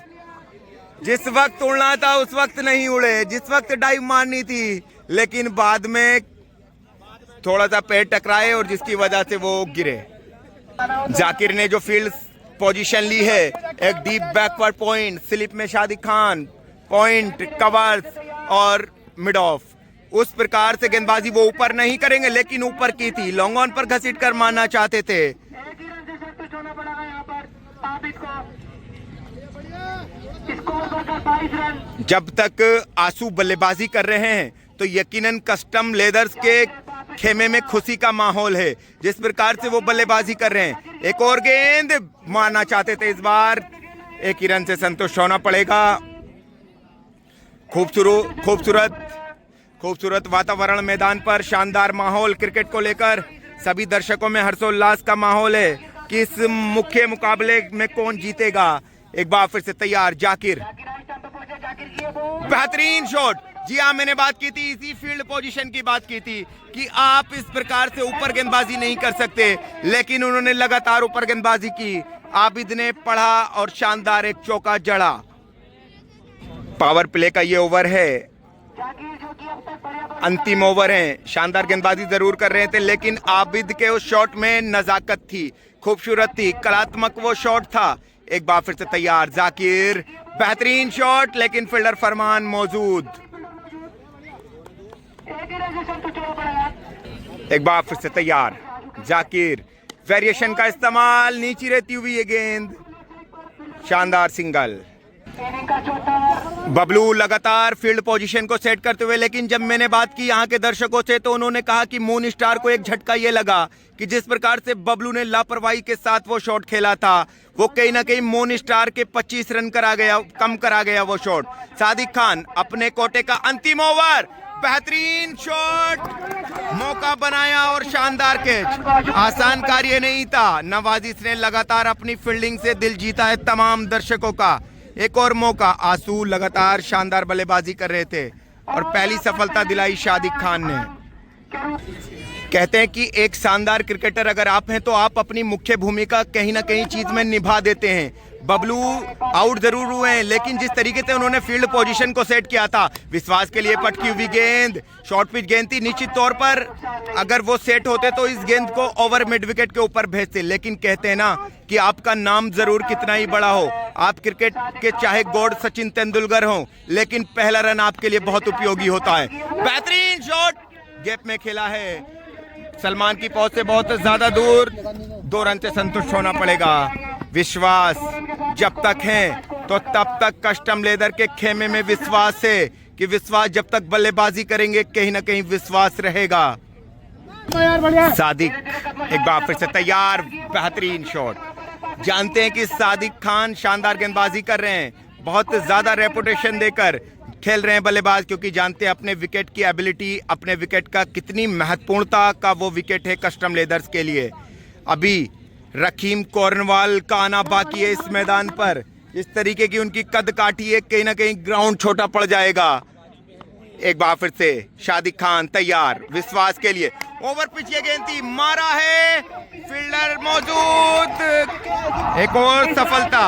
जिस वक्त उड़ना था उस वक्त नहीं उड़े। जिस वक्त डाइव मारनी थी, लेकिन बाद में थोड़ा सा पैर टकराए और जिसकी वजह से वो गिरे। जाकिर ने जो फील्ड पोजीशन ली है, एक डीप बैकवर्ड पॉइंट, स्लिप में शादिक खान, पॉइंट, कवर्स और मिड ऑफ, उस प्रकार से गेंदबाजी वो ऊपर नहीं करेंगे, लेकिन ऊपर की थी। लॉन्ग ऑन पर घसीट कर मारना चाहते थे। जब तक आंसू बल्लेबाजी कर रहे हैं तो यकीनन कस्टम लेदर्स के खेमे में खुशी का माहौल है, जिस प्रकार से वो बल्लेबाजी कर रहे हैं। एक और गेंद मारना चाहते थे, इस बार एक ही रन से संतुष्ट होना पड़ेगा। खूबसूरत वातावरण मैदान पर, शानदार माहौल क्रिकेट को लेकर, सभी दर्शकों में हर्षोल्लास का माहौल है कि इस मुख्य मुकाबले में कौन जीतेगा। एक बार फिर से तैयार जाकिर, बेहतरीन शॉट। जी हाँ, मैंने बात की थी, इसी फील्ड पोजीशन की बात की थी कि आप इस प्रकार से ऊपर गेंदबाजी नहीं कर सकते, लेकिन उन्होंने लगातार ऊपर गेंदबाजी की। आबिद ने पढ़ा और शानदार एक चौका जड़ा। पावर प्ले का ये ओवर है, अंतिम ओवर है। शानदार गेंदबाजी जरूर कर रहे थे, लेकिन आबिद के उस शॉट में नजाकत थी, खूबसूरत थी, कलात्मक वो शॉट था। एक बार फिर से तैयार जाकिर, बेहतरीन शॉट, लेकिन फील्डर फरमान मौजूद। एक बार फिर से तैयार जाकिर, वेरिएशन का इस्तेमाल, नीचे रहती हुई ये गेंद, शानदार सिंगल। बबलू लगातार फील्ड पोजीशन को सेट करते हुए, लेकिन जब मैंने बात की यहाँ के दर्शकों से तो उन्होंने कहा कि मून स्टार को एक झटका ये लगा कि जिस प्रकार से बबलू ने लापरवाही के साथ वो शॉट खेला था, वो कहीं ना कहीं मून स्टार के 25 रन कम करा गया वो शॉट। सादिक खान अपने कोटे का अंतिम ओवर, बेहतरीन शॉट, मौका बनाया और शानदार कैच। आसान कार्य नहीं था। नवाजिश ने लगातार अपनी फील्डिंग से दिल जीता है तमाम दर्शकों का। एक और मौका, आंसू लगातार शानदार बल्लेबाजी कर रहे थे और पहली सफलता दिलाई शादिक खान ने। कहते हैं कि एक शानदार क्रिकेटर अगर आप हैं तो आप अपनी मुख्य भूमिका कहीं ना कहीं चीज में निभा देते हैं। बबलू आउट जरूर हुए हैं, लेकिन जिस तरीके से उन्होंने फील्ड पोजीशन को सेट किया था, विश्वास के लिए पटकी हुई गेंद, शॉर्ट पिच गेंद थी, निश्चित तौर पर अगर वो सेट होते तो इस गेंद को ओवर मिड विकेट के ऊपर भेजते। लेकिन कहते हैं ना कि आपका नाम जरूर कितना ही बड़ा हो, आप क्रिकेट के चाहे गॉड सचिन तेंदुलकर हो, लेकिन पहला रन आपके लिए बहुत उपयोगी होता है। बेहतरीन शॉट, गैप में खेला है, सलमान की पहुंच से बहुत ज्यादा दूर, 2 रन से संतुष्ट होना पड़ेगा। विश्वास जब तक है तो तब तक कस्टम लेदर के खेमे में विश्वास है कि विश्वास जब तक बल्लेबाजी करेंगे कहीं ना कहीं विश्वास रहेगा। सादिक एक बार फिर से तैयार, बेहतरीन शॉट। जानते हैं कि सादिक खान शानदार गेंदबाजी कर रहे हैं, बहुत ज्यादा रेपुटेशन देकर खेल रहे हैं बल्लेबाज, क्योंकि जानते हैं अपने विकेट की एबिलिटी, अपने विकेट का कितनी महत्वपूर्णता का वो विकेट है कस्टम लेदर्स के लिए। अभी रकीम कॉर्नवाल का आना बाकी है इस मैदान पर। इस तरीके की उनकी कद काठी है, कहीं ना कहीं ग्राउंड छोटा पड़ जाएगा। एक बार फिर से शादिक खान तैयार विश्वास के लिए। ओवर पिच ये गेंद थी, मारा है, फील्डर मौजूद, एक और सफलता।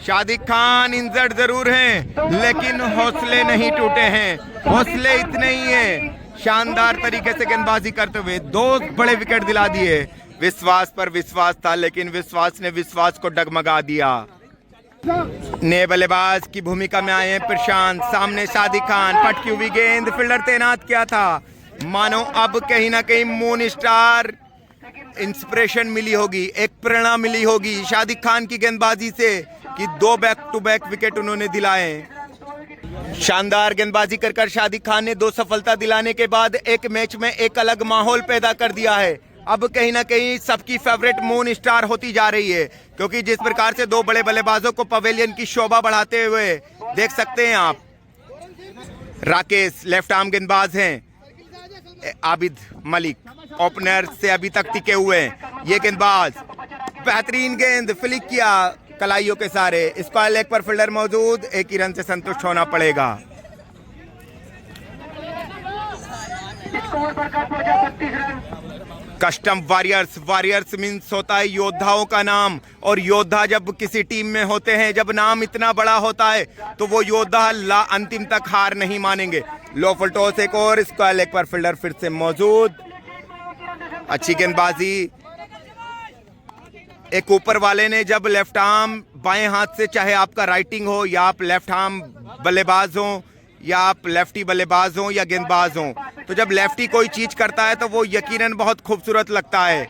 शादिक खान इंजर्ड जरूर हैं, लेकिन हौसले नहीं टूटे हैं, हौसले इतने ही हैं। शानदार तरीके से गेंदबाजी करते हुए 2 बड़े विकेट दिला दिए। विश्वास पर विश्वास था, लेकिन विश्वास ने विश्वास को डगमगा दिया। नए बल्लेबाज की भूमिका में आए हैं प्रशांत, सामने शादिक खान, पटकी हुई गेंद, फील्डर तैनात किया था। मानो अब कहीं ना कहीं मून स्टार इंस्पिरेशन मिली होगी, एक प्रेरणा मिली होगी शादिक खान की गेंदबाजी से कि 2 बैक टू बैक विकेट उन्होंने दिलाए। शानदार गेंदबाजी कर शादिक खान ने 2 सफलता दिलाने के बाद एक मैच में एक अलग माहौल पैदा कर दिया है। अब कहीं ना कहीं सबकी फेवरेट मून स्टार होती जा रही है, क्योंकि जिस प्रकार से 2 बड़े बल्लेबाजों को पवेलियन की शोभा बढ़ाते हुए देख सकते हैं आप। राकेश लेफ्ट आर्म गेंदबाज हैं, आबिद मलिक ओपनर से अभी तक टिके हुए हैं। ये गेंदबाज बेहतरीन गेंद फ्लिक किया कलाइयों के सारे, स्क्वायर लेग पर फील्डर मौजूद, एक ही रन से संतुष्ट होना पड़ेगा। कस्टम वॉरियर्स, वॉरियर्स मीन्स होता है योद्धाओं का नाम, और योद्धा जब किसी टीम में होते हैं, जब नाम इतना बड़ा होता है, तो वो योद्धा अंतिम तक हार नहीं मानेंगे। लो फुल टॉस, एक और स्क्वायर लेग पर फील्डर फिर से मौजूद, अच्छी गेंदबाजी। एक ऊपर वाले ने जब लेफ्ट आर्म बाएं हाथ से, चाहे आपका राइटिंग हो या आप लेफ्ट आर्म बल्लेबाज हो या आप लेफ्टी बल्लेबाज हो या गेंदबाज हो, तो जब लेफ्टी कोई चीज करता है तो वो यकीनन बहुत खूबसूरत लगता है।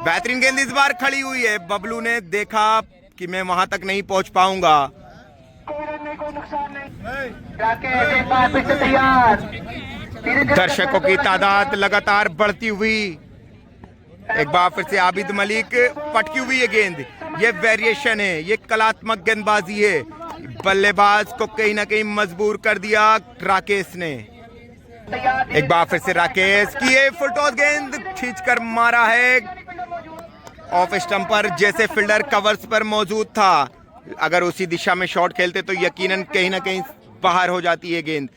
बेहतरीन गेंद इस बार खड़ी हुई है, बबलू ने देखा कि मैं वहां तक नहीं पहुंच पाऊंगा। दर्शकों की तादाद लगातार बढ़ती हुई। एक बार फिर से आबिद मलिक, पटकी हुई है गेंद, ये वेरिएशन है, ये कलात्मक गेंदबाजी है। बल्लेबाज को कहीं ना कहीं मजबूर कर दिया राकेश ने। एक बार फिर से राकेश की ये फुल टॉस गेंद खींचकर मारा है ऑफ स्टंप पर, जैसे फील्डर कवर्स पर मौजूद था। अगर उसी दिशा में शॉट खेलते तो यकीनन कहीं ना कहीं बाहर हो जाती है गेंद।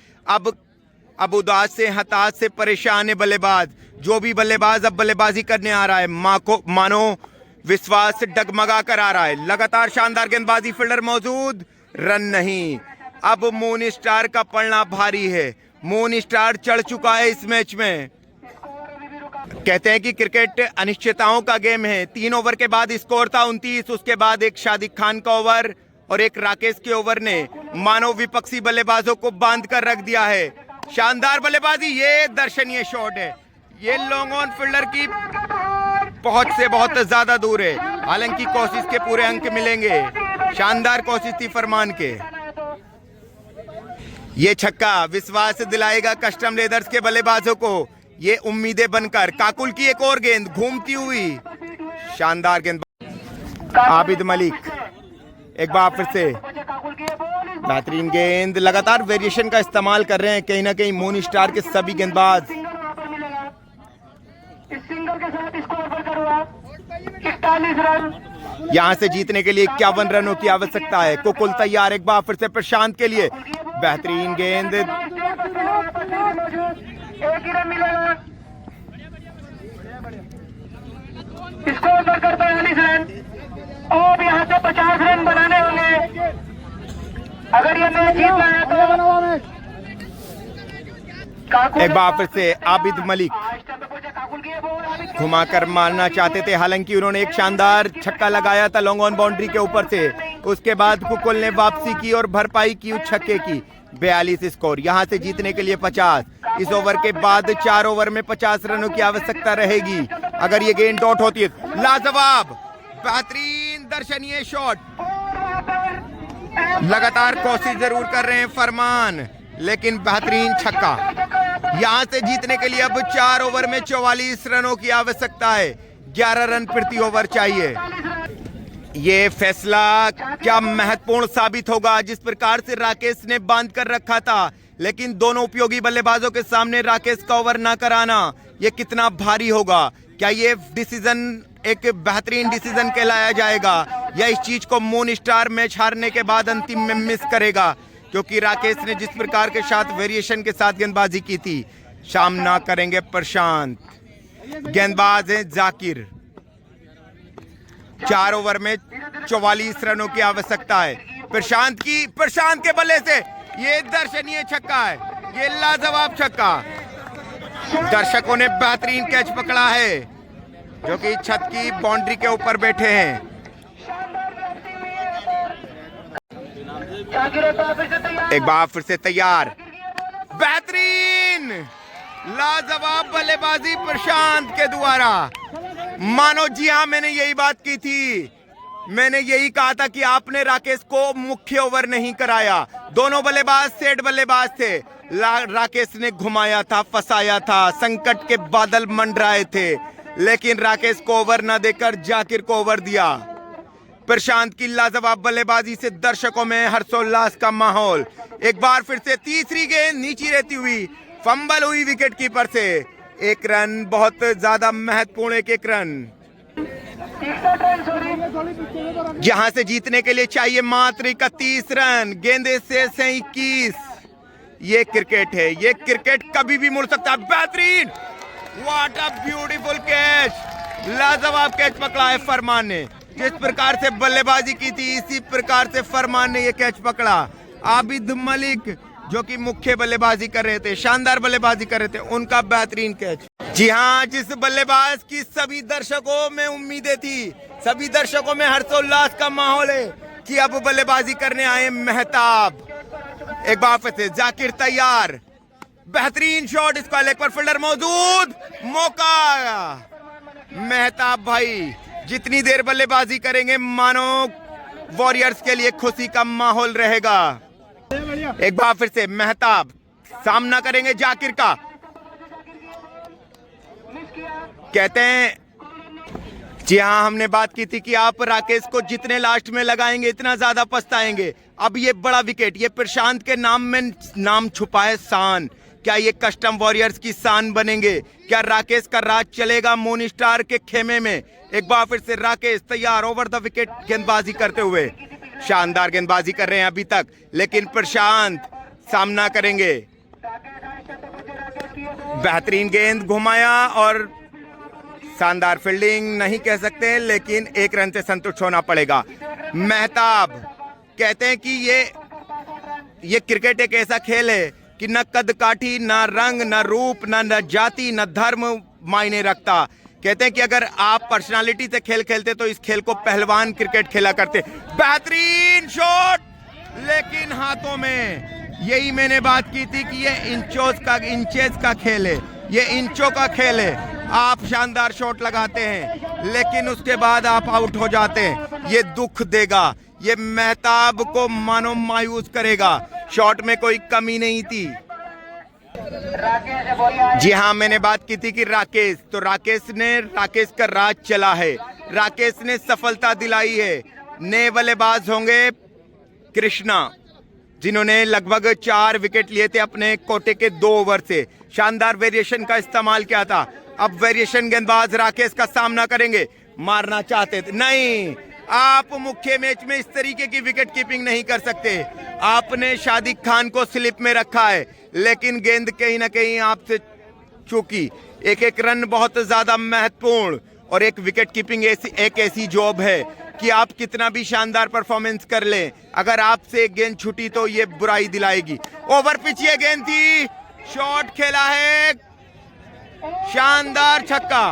अब उदास से, हताश से परेशान है बल्लेबाज। जो भी बल्लेबाज अब बल्लेबाजी करने आ रहा है, मानो विश्वास डगमगा कर आ रहा है। लगातार शानदार गेंदबाजी, फील्डर मौजूद, रन नहीं। अब मून स्टार का पड़ना भारी है, मून स्टार चढ़ चुका है इस मैच में। कहते हैं कि क्रिकेट अनिश्चितताओं का गेम है। 3 ओवर के बाद स्कोर था 29, उसके बाद एक शादिक खान का ओवर और एक राकेश के ओवर ने मानो विपक्षी बल्लेबाजों को बांध कर रख दिया है। शानदार बल्लेबाजी, ये दर्शनीय शॉट है, ये लॉन्ग ऑन फील्डर की पहुंच से बहुत ज्यादा दूर है। हालांकि कोशिश के पूरे अंक मिलेंगे, शानदार कोशिश थी फरमान के। ये छक्का विश्वास दिलाएगा कस्टम लेदर्स के बल्लेबाजों को, ये उम्मीदें बनकर। काकुल की एक और गेंद घूमती हुई, शानदार गेंद आबिद मलिक। एक बार फिर से बेहतरीन गेंद, लगातार वेरिएशन का इस्तेमाल कर रहे हैं कहीं ना कहीं मून स्टार के सभी गेंदबाज। यहां से जीतने के लिए 51 रनों की आवश्यकता है। कुकुल तैयार, एक बार फिर से प्रशांत के लिए बेहतरीन गेंद, स्कोर बढ़कर 42 रन और यहाँ से 50 रन बनाने होंगे अगर ये मैच जीतना है तो। एक बार फिर से आबिद मलिक घुमाकर मारना चाहते थे, हालांकि उन्होंने एक शानदार छक्का लगाया था लॉन्ग ऑन बाउंड्री के ऊपर से। उसके बाद कुकुल ने वापसी की और भरपाई की उस छक्के की। 42 स्कोर, यहां से जीतने के लिए 50। इस ओवर के बाद 4 ओवर में 50 रनों की आवश्यकता रहेगी अगर ये गेंद डॉट होती है। लाजवाब, बेहतरीन दर्शनीय शॉट, लगातार कोशिश जरूर कर रहे हैं फरमान, लेकिन बेहतरीन छक्का। यहां से जीतने के लिए अब 4 ओवर में 44 रनों की आवश्यकता है। 11 रन प्रति ओवर चाहिए। ये फैसला क्या महत्वपूर्ण साबित होगा। जिस प्रकार से राकेश ने बांध कर रखा था, लेकिन दोनों उपयोगी बल्लेबाजों के सामने राकेश का ओवर ना कराना, ये कितना भारी होगा। क्या ये डिसीजन एक बेहतरीन डिसीजन कहलाया जाएगा, या इस चीज को मून स्टार मैच हारने के बाद अंतिम में मिस करेगा, क्योंकि राकेश ने जिस प्रकार के साथ वेरिएशन के साथ गेंदबाजी की थी। सामना करेंगे प्रशांत, गेंदबाज है जाकिर। 4 ओवर में 44 रनों की आवश्यकता है प्रशांत के बल्ले से ये दर्शनीय छक्का है, ये लाजवाब छक्का। दर्शकों ने बेहतरीन कैच पकड़ा है, जो कि छत की बाउंड्री के ऊपर बैठे हैं। एक बार फिर से तैयार, बेहतरीन लाजवाब बल्लेबाजी प्रशांत के द्वारा। मानो जी हाँ, मैंने यही बात की थी, मैंने यही कहा था कि आपने राकेश को मुख्य ओवर नहीं कराया। दोनों बल्लेबाज सेट बल्लेबाज थे। राकेश ने घुमाया था, फंसाया था, संकट के बादल मंडराए थे, लेकिन राकेश को ओवर न देकर जाकिर को ओवर दिया। प्रशांत की लाजवाब बल्लेबाजी से दर्शकों में हर्षोल्लास का माहौल। एक बार फिर से तीसरी गेंद नीचे रहती हुई फंबल हुई विकेट कीपर से। 1 रन बहुत ज्यादा महत्वपूर्ण, एक रन यहां से जीतने के लिए चाहिए मात्र 31 रन। गेंदे से 21। ये क्रिकेट है, ये क्रिकेट कभी भी मुड़ सकता है। बेहतरीन, व्हाट अ ब्यूटीफुल कैच, लाजवाब कैच पकड़ा है फरमान ने। जिस प्रकार से बल्लेबाजी की थी, इसी प्रकार से फरमान ने ये कैच पकड़ा। आबिद मलिक जो कि मुख्य बल्लेबाजी कर रहे थे, शानदार बल्लेबाजी कर रहे थे, उनका बेहतरीन कैच। जी हाँ, जिस बल्लेबाज की सभी दर्शकों में उम्मीदें थी, सभी दर्शकों में हर्षोल्लास का माहौल है कि अब बल्लेबाजी करने आए मेहताब। एक बार फिर से जाकिर तैयार, बेहतरीन शॉट, इसका लेग पर फील्डर मौजूद, मौका। मेहताब भाई जितनी देर बल्लेबाजी करेंगे, मानो वॉरियर्स के लिए खुशी का माहौल रहेगा। एक बार फिर से मेहताब सामना करेंगे जाकिर का। कहते हैं, जी हाँ, हमने बात की थी कि आप राकेश को जितने लास्ट में लगाएंगे इतना ज्यादा पछताएंगे। अब ये बड़ा विकेट, ये प्रशांत के नाम में नाम छुपा है शान। क्या ये कस्टम वॉरियर्स की शान बनेंगे? क्या राकेश का राज चलेगा मून स्टार के खेमे में? एक बार फिर से राकेश तैयार, ओवर द विकेट गेंदबाजी करते हुए। शानदार गेंदबाजी कर रहे हैं अभी तक, लेकिन प्रशांत सामना करेंगे। बेहतरीन गेंद घुमाया और शानदार फील्डिंग नहीं कह सकते, लेकिन 1 रन से संतुष्ट होना पड़ेगा। मेहताब कहते हैं कि ये क्रिकेट एक ऐसा खेल है कि न कद काठी, न रंग, न रूप, न जाति, न धर्म मायने रखता। कहते हैं कि अगर आप पर्सनालिटी से खेल खेलते तो इस खेल को पहलवान क्रिकेट खेला करते। बेहतरीन शॉट, लेकिन हाथों में। यही मैंने बात की थी कि ये इंचेस का खेल है, ये इंचों का खेल है। आप शानदार शॉट लगाते हैं, लेकिन उसके बाद आप आउट हो जाते हैं। ये दुख देगा, ये मेहताब को मानो मायूस करेगा। शॉट में कोई कमी नहीं थी। जी हाँ, मैंने बात की थी कि राकेश का राज चला है, राकेश ने सफलता दिलाई है। नए बल्लेबाज होंगे कृष्णा, जिन्होंने लगभग 4 विकेट लिए थे अपने कोटे के 2 ओवर से। शानदार वेरिएशन का इस्तेमाल किया था। अब वेरिएशन गेंदबाज राकेश का सामना करेंगे। मारना चाहते थे, नहीं, आप मुख्य मैच में इस तरीके की विकेट कीपिंग नहीं कर सकते। आपने शादिक खान को स्लिप में रखा है, लेकिन गेंद कहीं ना कहीं आपसे चूकी। एक रन बहुत ज्यादा महत्वपूर्ण, और एक विकेट कीपिंग एक ऐसी जॉब है कि आप कितना भी शानदार परफॉर्मेंस कर लें, अगर आपसे एक गेंद छूटी तो ये बुराई दिलाएगी। ओवर पिच ये गेंद थी, शॉट खेला है, शानदार छक्का।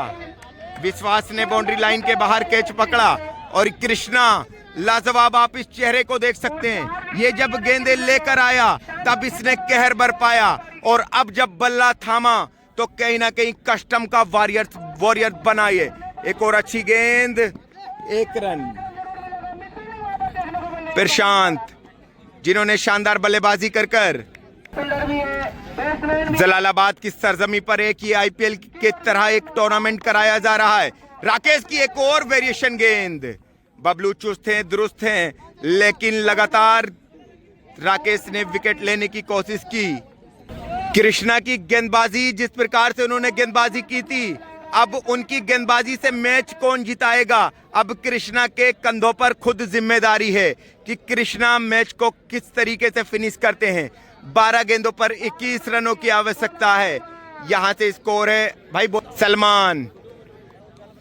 विश्वास ने बाउंड्री लाइन के बाहर कैच पकड़ा, और कृष्णा लाजवाब, आप इस चेहरे को देख सकते हैं। ये जब गेंदे लेकर आया तब इसने कहर बरपाया, और अब जब बल्ला थामा तो कहीं ना कहीं कस्टम का वॉरियर बना। ये एक और अच्छी गेंद, 1 रन। प्रशांत, जिन्होंने शानदार बल्लेबाजी कर जलालाबाद की सरजमी पर एक ही आईपीएल के तरह एक टूर्नामेंट कराया जा रहा है। राकेश की एक और वेरिएशन गेंद, बबलू चुस्त हैं, दुरुस्त हैं, लेकिन लगातार राकेश ने विकेट लेने की कोशिश की। कृष्णा की गेंदबाजी, जिस प्रकार से उन्होंने गेंदबाजी की थी, अब उनकी गेंदबाजी से मैच कौन जिताएगा? अब कृष्णा के कंधों पर खुद जिम्मेदारी है कि कृष्णा मैच को किस तरीके से फिनिश करते हैं। 12 गेंदों पर 21 रनों की आवश्यकता है। यहां से स्कोर है भाई सलमान,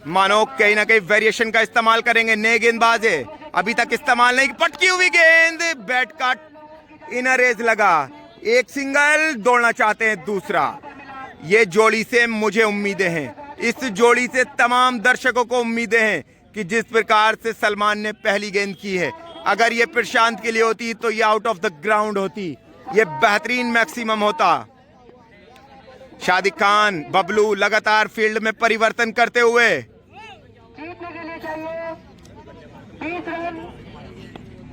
मानो कहीं ना कहीं वेरिएशन का इस्तेमाल करेंगे। नए गेंदबाज है, अभी तक इस्तेमाल नहीं। पटकी हुई गेंद, बैट का इनर एज लगा, एक सिंगल, दौड़ना चाहते हैं दूसरा। ये जोड़ी से मुझे उम्मीदें हैं, इस जोड़ी से तमाम दर्शकों को उम्मीदें हैं कि जिस प्रकार से सलमान ने पहली गेंद की है, अगर ये प्रशांत के लिए होती तो ये आउट ऑफ द ग्राउंड होती, ये बेहतरीन मैक्सिमम होता। शादिक खान, बबलू लगातार फील्ड में परिवर्तन करते हुए, जीतने के लिए चाहिए 20 रन।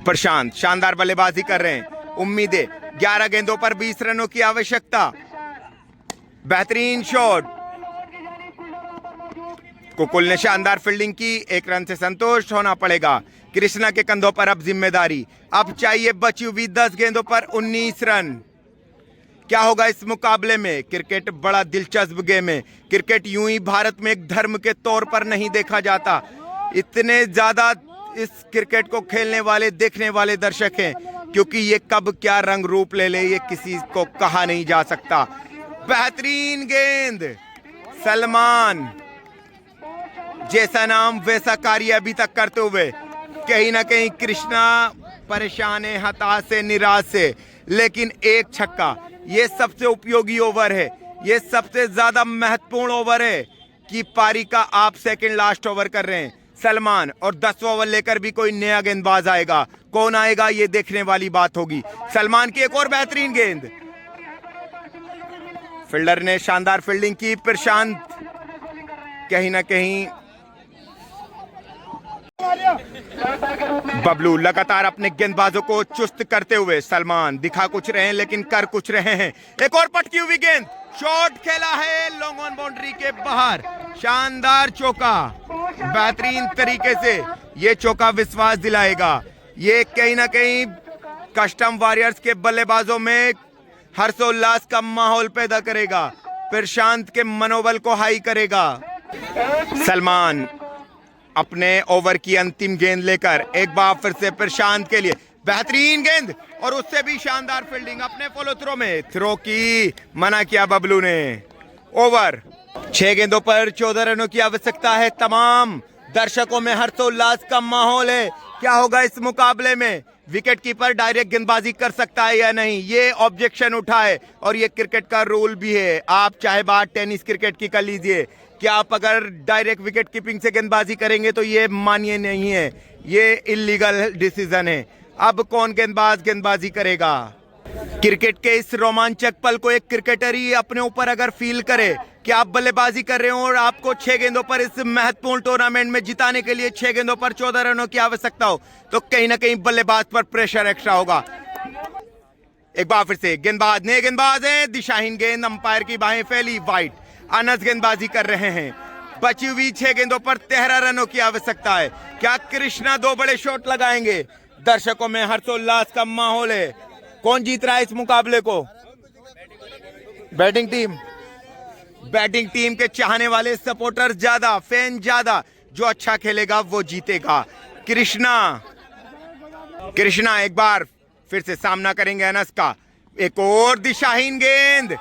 प्रशांत शानदार बल्लेबाजी कर रहे हैं। उम्मीदें 11 गेंदों पर 20 रनों की आवश्यकता। बेहतरीन शॉट, कुकुल ने शानदार फील्डिंग की, 1 रन से संतुष्ट होना पड़ेगा। कृष्णा के कंधों पर अब जिम्मेदारी, अब चाहिए बची हुई 10 गेंदों पर 19 रन। क्या होगा इस मुकाबले में? क्रिकेट बड़ा दिलचस्प गेम है। क्रिकेट यूं ही भारत में एक धर्म के तौर पर नहीं देखा जाता। इतने ज्यादा इस क्रिकेट को खेलने वाले, देखने वाले दर्शक हैं, क्योंकि ये कब क्या रंग रूप ले ले ये किसी को कहा नहीं जा सकता। बेहतरीन गेंद, सलमान जैसा नाम वैसा कार्य अभी तक करते हुए, कहीं ना कहीं कृष्णा परेशान है, हताश है, निराश है, लेकिन एक छक्का, ये सबसे उपयोगी ओवर है, ये सबसे ज्यादा महत्वपूर्ण ओवर है कि पारी का आप सेकंड लास्ट ओवर कर रहे हैं सलमान, और 10वां ओवर लेकर भी कोई नया गेंदबाज आएगा। कौन आएगा ये देखने वाली बात होगी। सलमान की एक और बेहतरीन गेंद, फील्डर ने शानदार फील्डिंग की। प्रशांत कहीं ना कहीं, बबलू लगातार अपने गेंदबाजों को चुस्त करते हुए, सलमान दिखा कुछ रहे हैं लेकिन कर कुछ रहे हैं। एक और पटकी हुई गेंद, शॉट खेला है लॉन्ग ऑन बाउंड्री के बाहर, शानदार चौका। बेहतरीन तरीके से ये चौका विश्वास दिलाएगा, ये कहीं ना कहीं कस्टम वॉरियर्स के बल्लेबाजों में हर्षोल्लास का माहौल पैदा करेगा, प्रशांत के मनोबल को हाई करेगा। सलमान अपने ओवर की अंतिम गेंद लेकर एक बार फिर से प्रशांत के लिए बेहतरीन गेंद, और उससे भी शानदार फील्डिंग। अपने फॉलो थ्रो में थ्रो की मना किया बबलू ने। ओवर 6 गेंदों पर 14 रनों की आवश्यकता है। तमाम दर्शकों में हर्षोल्लास का माहौल है। क्या होगा इस मुकाबले में? विकेट कीपर डायरेक्ट गेंदबाजी कर सकता है या नहीं, ये ऑब्जेक्शन उठा है, और ये क्रिकेट का रूल भी है। आप चाहे बात टेनिस क्रिकेट की कर लीजिए कि आप अगर डायरेक्ट विकेट कीपिंग से गेंदबाजी करेंगे तो ये मान्य नहीं है, ये इलीगल डिसीजन है। अब कौन गेंदबाजी करेगा? क्रिकेट के इस रोमांचक पल को एक क्रिकेटर ही अपने ऊपर अगर फील करे कि आप बल्लेबाजी कर रहे हो और आपको 6 गेंदों पर इस महत्वपूर्ण टूर्नामेंट में जिताने के लिए 6 गेंदों पर 14 रनों की आवश्यकता हो, तो कहीं ना कहीं बल्लेबाज पर प्रेशर एक्स्ट्रा होगा। एक बार फिर से गेंदबाज, नए गेंदबाज है, दिशाहीन गेंद, अंपायर की बाहें फैली, वाइड। अनस गेंदबाजी कर रहे हैं। बची हुई 6 गेंदों पर 13 रनों की आवश्यकता है। क्या कृष्णा 2 बड़े शॉट लगाएंगे? दर्शकों में हर्षोल्लास का माहौल है। कौन जीत रहा है इस मुकाबले को? Batting team. बैटिंग टीम के चाहने वाले सपोर्टर ज्यादा, फैन ज्यादा, जो अच्छा खेलेगा वो जीतेगा। कृष्णा एक बार फिर से सामना करेंगे अनस का। एक और दिशाहीन गेंद,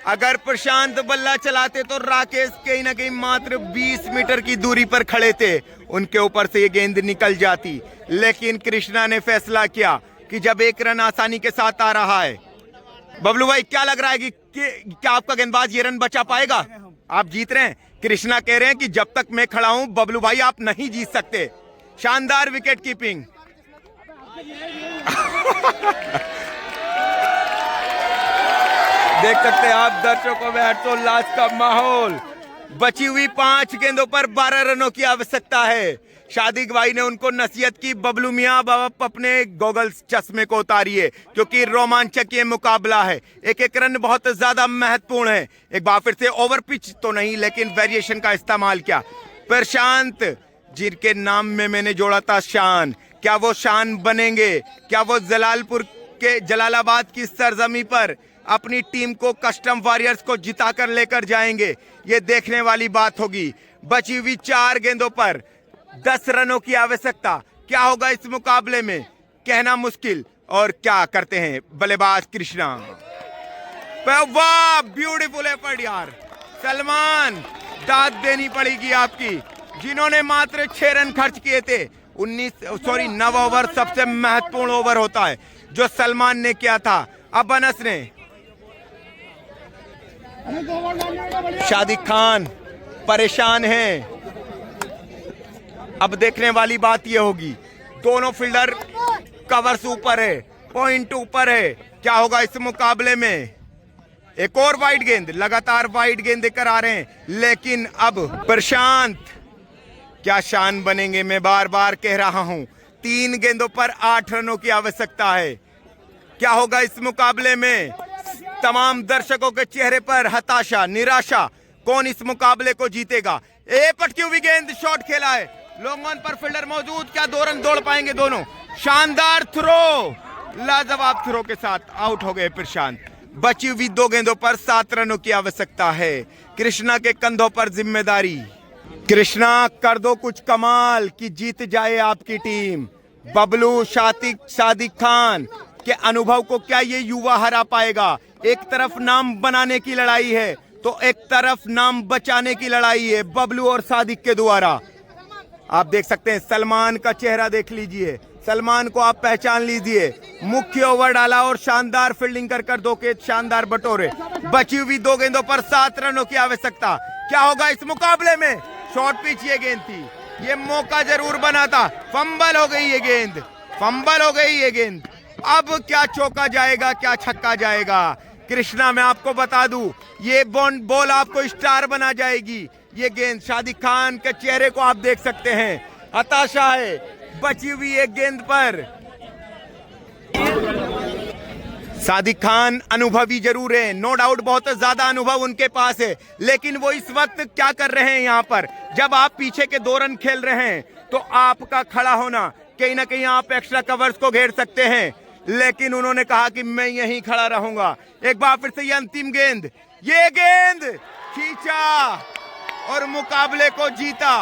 अगर प्रशांत बल्ला चलाते तो राकेश कहीं ना कहीं मात्र 20 मीटर की दूरी पर खड़े थे, उनके ऊपर से ये गेंद निकल जाती, लेकिन कृष्णा ने फैसला किया कि जब 1 रन आसानी के साथ आ रहा है। बबलू भाई क्या लग रहा है कि क्या आपका गेंदबाज ये रन बचा पाएगा? आप जीत रहे हैं। कृष्णा कह रहे हैं कि जब तक मैं खड़ा हूं बबलू भाई आप नहीं जीत सकते। शानदार विकेट कीपिंग। देख सकते हैं आप दर्शकों में हर्षोल्लास का माहौल। बची हुई 5 गेंदों पर 12 रनों की आवश्यकता है। शादिक भाई ने उनको नसीहत की, बबलू मियां आप अपने गॉगल्स चश्मे को उतारिए क्योंकि रोमांचक ये मुकाबला है। एक एक रन बहुत ज्यादा महत्वपूर्ण है। एक बार फिर से ओवर पिच तो नहीं लेकिन वेरिएशन का इस्तेमाल किया। प्रशांत, जिनके नाम में मैंने जोड़ा था शान, क्या वो शान बनेंगे? क्या वो जलालाबाद की सरजमी पर अपनी टीम को कस्टम वॉरियर्स को जिताकर लेकर जाएंगे? ये देखने वाली बात होगी। बची हुई 4 गेंदों पर 10 रनों की आवश्यकता। क्या होगा इस मुकाबले में, कहना मुश्किल। और क्या करते हैं बल्लेबाज कृष्णा। वाह, ब्यूटीफुल एफर्ट यार सलमान, दाद देनी पड़ेगी आपकी, जिन्होंने मात्र 6 रन खर्च किए थे। 9 ओवर सबसे महत्वपूर्ण ओवर होता है, जो सलमान ने किया था। अब अनस ने, शादिक खान परेशान हैं। अब देखने वाली बात यह होगी, दोनों फील्डर कवर्स ऊपर है, पॉइंट ऊपर है। क्या होगा इस मुकाबले में? एक और वाइड गेंद, लगातार वाइड गेंद देकर आ रहे हैं, लेकिन अब प्रशांत क्या शान बनेंगे? मैं बार बार कह रहा हूं, 3 गेंदों पर 8 रनों की आवश्यकता है। क्या होगा इस मुकाबले में? तमाम दर्शकों के चेहरे पर हताशा, निराशा। कौन इस मुकाबले को जीतेगा? पटकी हुई गेंद, शॉट खेला है, लॉन्ग ऑन पर फील्डर मौजूद। क्या 2 रन दौड़ पाएंगे दोनों? शानदार थ्रो, लाजवाब थ्रो के साथ आउट हो गए प्रशांत। बची हुई 2 गेंदों पर 7 रनों की आवश्यकता है। कृष्णा के कंधों पर जिम्मेदारी। कृष्णा, कर दो कुछ कमाल कि जीत जाए आपकी टीम। बबलू, शादिक खान के अनुभव को क्या ये युवा हरा पाएगा? एक तरफ नाम बनाने की लड़ाई है, तो एक तरफ नाम बचाने की लड़ाई है बबलू और सादिक के द्वारा। आप देख सकते हैं, सलमान का चेहरा देख लीजिए, सलमान को आप पहचान लीजिए। मुख्य ओवर डाला और शानदार फील्डिंग कर 2 के शानदार बटोरे। बची हुई 2 गेंदों पर 7 रनों की आवश्यकता। क्या होगा इस मुकाबले में? शॉर्ट पिच ये गेंद थी, ये मौका जरूर बना था। फंबल हो गई ये गेंद, फंबल हो गई ये गेंद। अब क्या चौका जाएगा, क्या छक्का जाएगा? कृष्णा, मैं आपको बता दूं, ये बॉल आपको स्टार बना जाएगी। ये गेंद, शादिक खान के चेहरे को आप देख सकते हैं, हताशा है बची हुई एक गेंद पर। सादिक खान अनुभवी जरूर है, नो डाउट, बहुत ज्यादा अनुभव उनके पास है, लेकिन वो इस वक्त क्या कर रहे हैं यहाँ पर? जब आप पीछे के 2 रन खेल रहे हैं, तो आपका खड़ा होना, कहीं ना कहीं आप एक्स्ट्रा कवर्स को घेर सकते हैं, लेकिन उन्होंने कहा कि मैं यहीं खड़ा रहूंगा। एक बार फिर से ये अंतिम गेंद, ये गेंद खींचा और मुकाबले को जीता।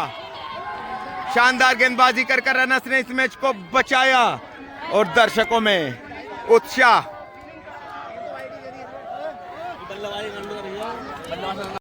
शानदार गेंदबाजी कर अनस ने इस मैच को बचाया और दर्शकों में उत्साह